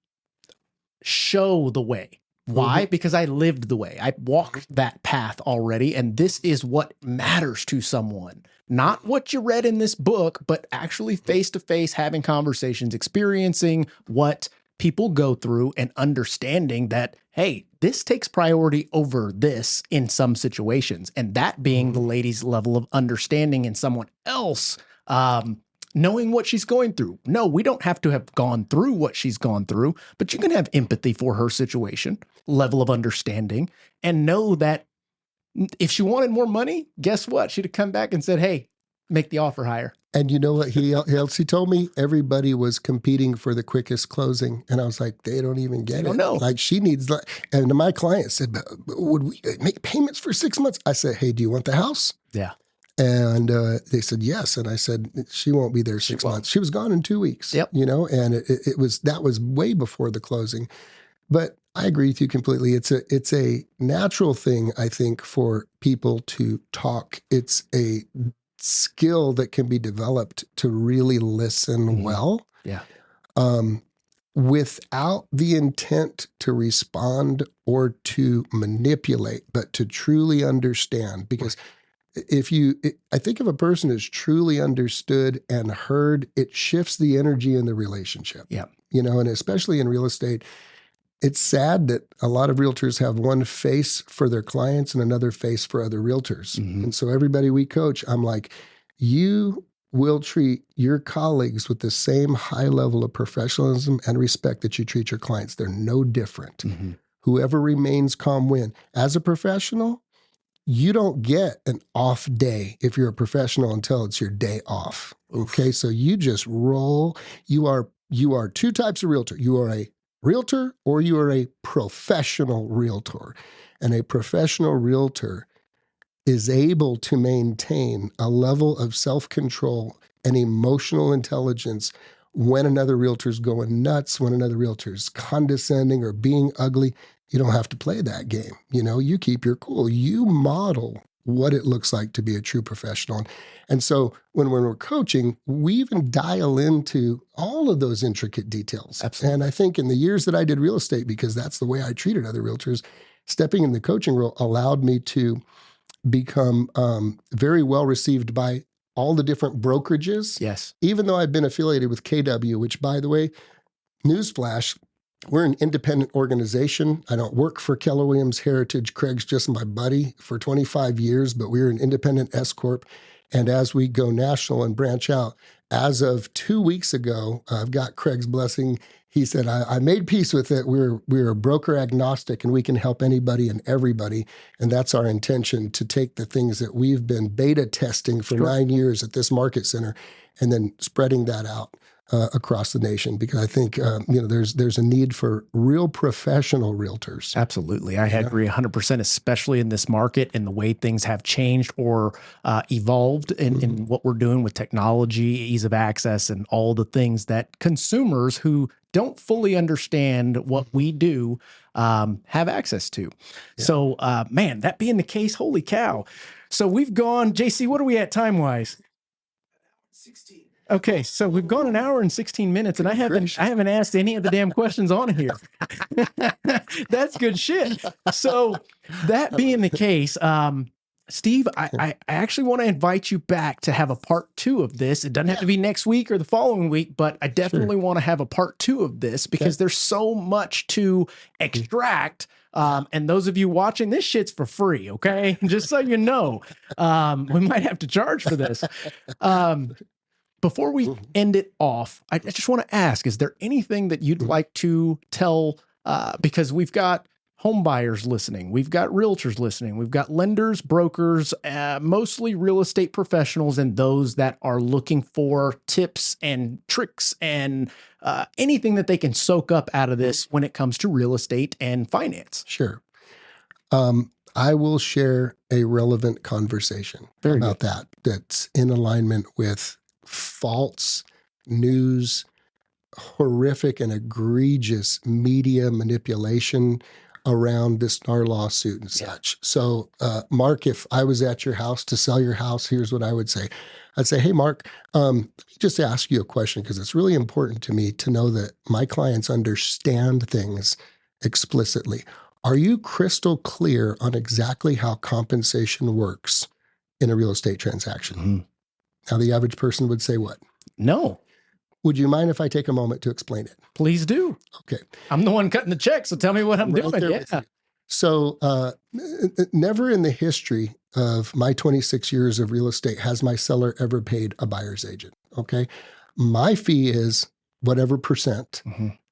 show the way. Why? Because I lived the way. I walked that path already. And this is what matters to someone. Not what you read in this book, but actually face-to-face having conversations, experiencing what people go through and understanding that, hey, this takes priority over this in some situations. And that being the lady's level of understanding in someone else, knowing what she's going through. No, we don't have to have gone through what she's gone through, but you can have empathy for her situation, level of understanding, and know that if she wanted more money, guess what? She'd have come back and said, hey, make the offer higher. And you know what he told me? Everybody was competing for the quickest closing. And I was like, they don't even get it. Know. Like she needs, and my client said, would we make payments for 6 months? I said, hey, do you want the house? Yeah. And they said, yes. And I said, she won't be there 6 months. She was gone in 2 weeks, you know, and that was way before the closing. But I agree with you completely. It's a natural thing, I think, for people to talk. It's a skill that can be developed to really listen well. Yeah. Without the intent to respond or to manipulate, but to truly understand. Because I think if a person is truly understood and heard, it shifts the energy in the relationship. Yeah. You know, and especially in real estate, it's sad that a lot of realtors have one face for their clients and another face for other realtors. And so everybody we coach, I'm like, you will treat your colleagues with the same high level of professionalism and respect that you treat your clients. They're no different. Whoever remains calm win. As a professional, you don't get an off day if you're a professional until it's your day off. Okay, so you just roll. You are two types of realtor. You are a realtor or you are a professional realtor. And a professional realtor is able to maintain a level of self-control and emotional intelligence when another realtor's going nuts, when another realtor's condescending or being ugly. You don't have to play that game. You keep your cool. You model what it looks like to be a true professional. And so when we're coaching, we even dial into all of those intricate details. Absolutely. And I think in the years that I did real estate, because that's the way I treated other realtors, stepping in the coaching role allowed me to become very well received by all the different brokerages. Yes. Even though I've been affiliated with KW, which, by the way, newsflash, we're an independent organization. I don't work for Keller Williams Heritage. Craig's just my buddy for 25 years, but we're an independent S Corp. And as we go national and branch out, as of 2 weeks ago, I've got Craig's blessing. He said, I made peace with it. We're broker agnostic and we can help anybody and everybody. And that's our intention, to take the things that we've been beta testing for 9 years at this market center and then spreading that out across the nation, because I think there's a need for real professional realtors. Absolutely. I agree 100%, especially in this market and the way things have changed or evolved in what we're doing with technology, ease of access, and all the things that consumers who don't fully understand what we do have access to. Yeah. So, man, that being the case, holy cow. So we've gone, JC, what are we at time-wise? 16. Okay, so we've gone an hour and 16 minutes, and I haven't asked any of the damn questions on here. That's good shit. So that being the case, Steve, I actually want to invite you back to have a part 2 of this. It doesn't have to be next week or the following week, but I definitely want to have a part 2 of this because there's so much to extract. And those of you watching, this shit's for free, okay? Just so you know, we might have to charge for this. Before we end it off, I just want to ask, is there anything that you'd like to tell, because we've got home buyers listening, we've got realtors listening, we've got lenders, brokers, mostly real estate professionals, and those that are looking for tips and tricks and anything that they can soak up out of this when it comes to real estate and finance. Sure. I will share a relevant conversation about that that's in alignment with false news, horrific and egregious media manipulation around this NAR lawsuit and such. So, Mark, if I was at your house to sell your house, here's what I would say. I'd say, hey, Mark, let me just ask you a question, because it's really important to me to know that my clients understand things explicitly. Are you crystal clear on exactly how compensation works in a real estate transaction? Mm-hmm. Now, the average person would say what? No. Would you mind if I take a moment to explain it? Please do. Okay. I'm the one cutting the check, so tell me what I'm doing. Yeah. So never in the history of my 26 years of real estate has my seller ever paid a buyer's agent, okay? My fee is whatever percent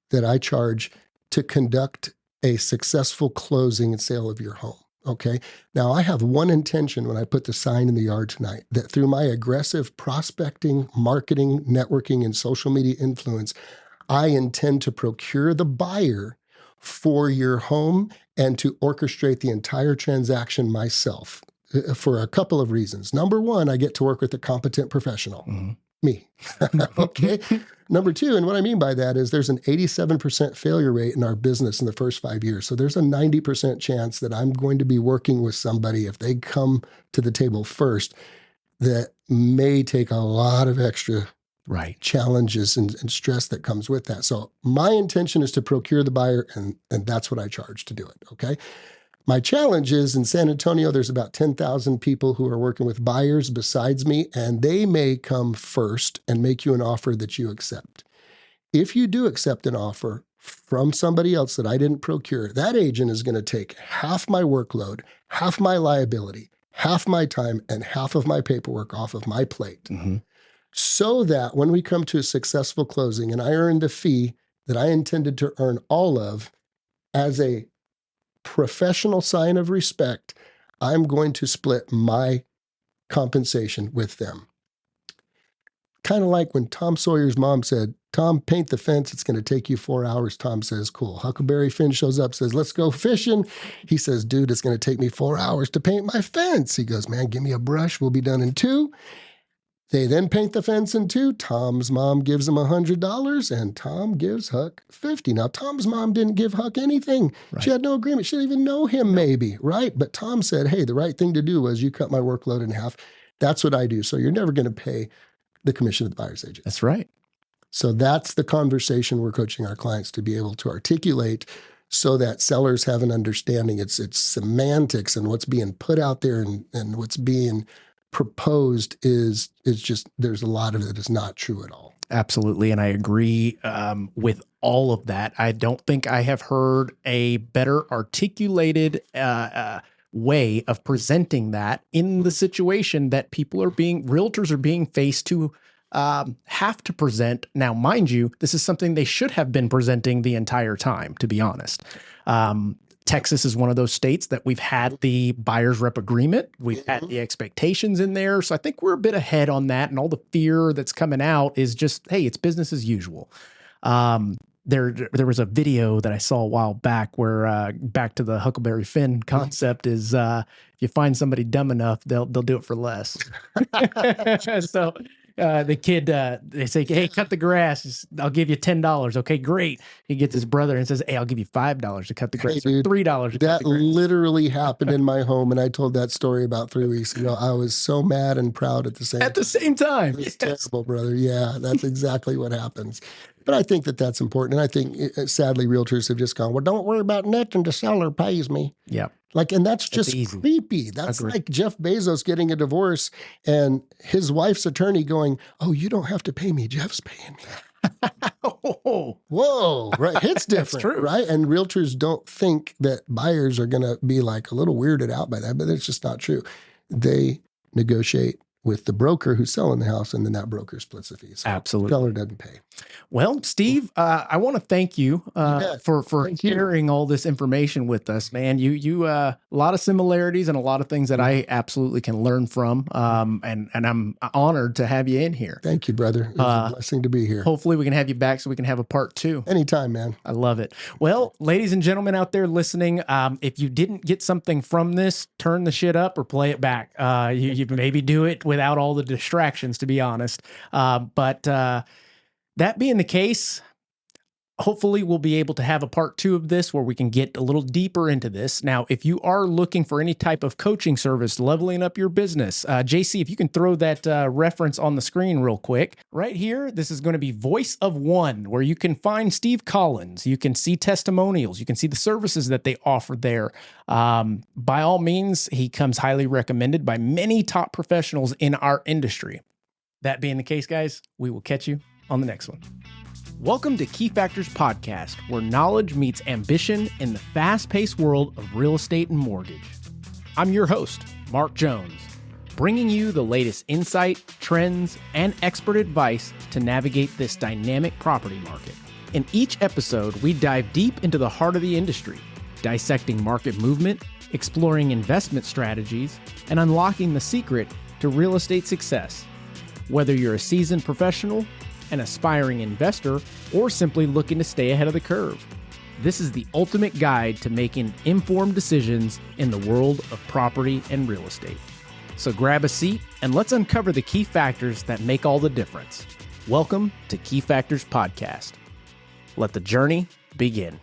that I charge to conduct a successful closing and sale of your home. Okay. Now, I have one intention when I put the sign in the yard tonight, that through my aggressive prospecting, marketing, networking, and social media influence, I intend to procure the buyer for your home and to orchestrate the entire transaction myself for a couple of reasons. Number one, I get to work with a competent professional, me. Okay. Number two, and what I mean by that is there's an 87% failure rate in our business in the first 5 years. So there's a 90% chance that I'm going to be working with somebody, if they come to the table first, that may take a lot of extra challenges and stress that comes with that. So my intention is to procure the buyer, and that's what I charge to do it. Okay. My challenge is in San Antonio, there's about 10,000 people who are working with buyers besides me, and they may come first and make you an offer that you accept. If you do accept an offer from somebody else that I didn't procure, that agent is going to take half my workload, half my liability, half my time, and half of my paperwork off of my plate. So that when we come to a successful closing and I earn the fee that I intended to earn all of as a professional sign of respect, I'm going to split my compensation with them. Kind of like when Tom Sawyer's mom said, Tom, paint the fence. It's going to take you 4 hours. Tom says, cool. Huckleberry Finn shows up, says, let's go fishing. He says, dude, it's going to take me 4 hours to paint my fence. He goes, man, give me a brush. We'll be done in 2. They then paint the fence in 2. Tom's mom gives him $100 and Tom gives Huck $50. Now, Tom's mom didn't give Huck anything. Right. She had no agreement. She didn't even know him maybe, right? But Tom said, hey, the right thing to do was you cut my workload in half. That's what I do. So you're never going to pay the commission of the buyer's agent. That's right. So that's the conversation we're coaching our clients to be able to articulate so that sellers have an understanding. It's semantics, and what's being put out there and what's being proposed is just, there's a lot of it is not true at all. Absolutely. And I agree with all of that. I don't think I have heard a better articulated way of presenting that in the situation that realtors are being faced to have to present. Now, mind you, this is something they should have been presenting the entire time, to be honest. Texas is one of those states that we've had the buyer's rep agreement. We've had the expectations in there. So I think we're a bit ahead on that. And all the fear that's coming out is just, hey, it's business as usual. There was a video that I saw a while back where back to the Huckleberry Finn concept is if you find somebody dumb enough, they'll do it for less. So the kid, they say, hey, cut the grass. I'll give you $10. Okay, great. He gets his brother and says, hey, I'll give you $5 to cut the grass. Hey, dude, $3 to cut the grass. That literally happened in my home, and I told that story about 3 weeks ago. I was so mad and proud at the same time. At the same time. It's terrible, brother. Yeah, that's exactly what happens. But I think that that's important. And I think, sadly, realtors have just gone, well, don't worry about nothing. The seller pays me. Yeah. And that's just creepy. That's like Jeff Bezos getting a divorce and his wife's attorney going, oh, you don't have to pay me. Jeff's paying me. Whoa, right. It's different, true. Right? And realtors don't think that buyers are going to be like a little weirded out by that, but it's just not true. They negotiate with the broker who's selling the house, and then that broker splits the fees. So absolutely. The seller doesn't pay. Well, Steve, I want to thank you for sharing all this information with us, man. You a lot of similarities and a lot of things that I absolutely can learn from, and I'm honored to have you in here. Thank you, brother. It's a blessing to be here. Hopefully we can have you back so we can have a part 2. Anytime, man. I love it. Well, ladies and gentlemen out there listening, if you didn't get something from this, turn the shit up or play it back. You maybe do it without all the distractions, to be honest. But that being the case, hopefully we'll be able to have a part 2 of this where we can get a little deeper into this. Now, if you are looking for any type of coaching service, leveling up your business, JC, if you can throw that reference on the screen real quick. Right here, this is going to be Voice of One, where you can find Steve Collins. You can see testimonials. You can see the services that they offer there. By all means, he comes highly recommended by many top professionals in our industry. That being the case, guys, we will catch you on the next one. Welcome to Key Factors Podcast, where knowledge meets ambition in the fast-paced world of real estate and mortgage. I'm your host, Mark Jones, bringing you the latest insight, trends, and expert advice to navigate this dynamic property market. In each episode, we dive deep into the heart of the industry, dissecting market movement, exploring investment strategies, and unlocking the secret to real estate success. Whether you're a seasoned professional, an aspiring investor, or simply looking to stay ahead of the curve, this is the ultimate guide to making informed decisions in the world of property and real estate. So grab a seat and let's uncover the key factors that make all the difference. Welcome to Key Factors Podcast. Let the journey begin.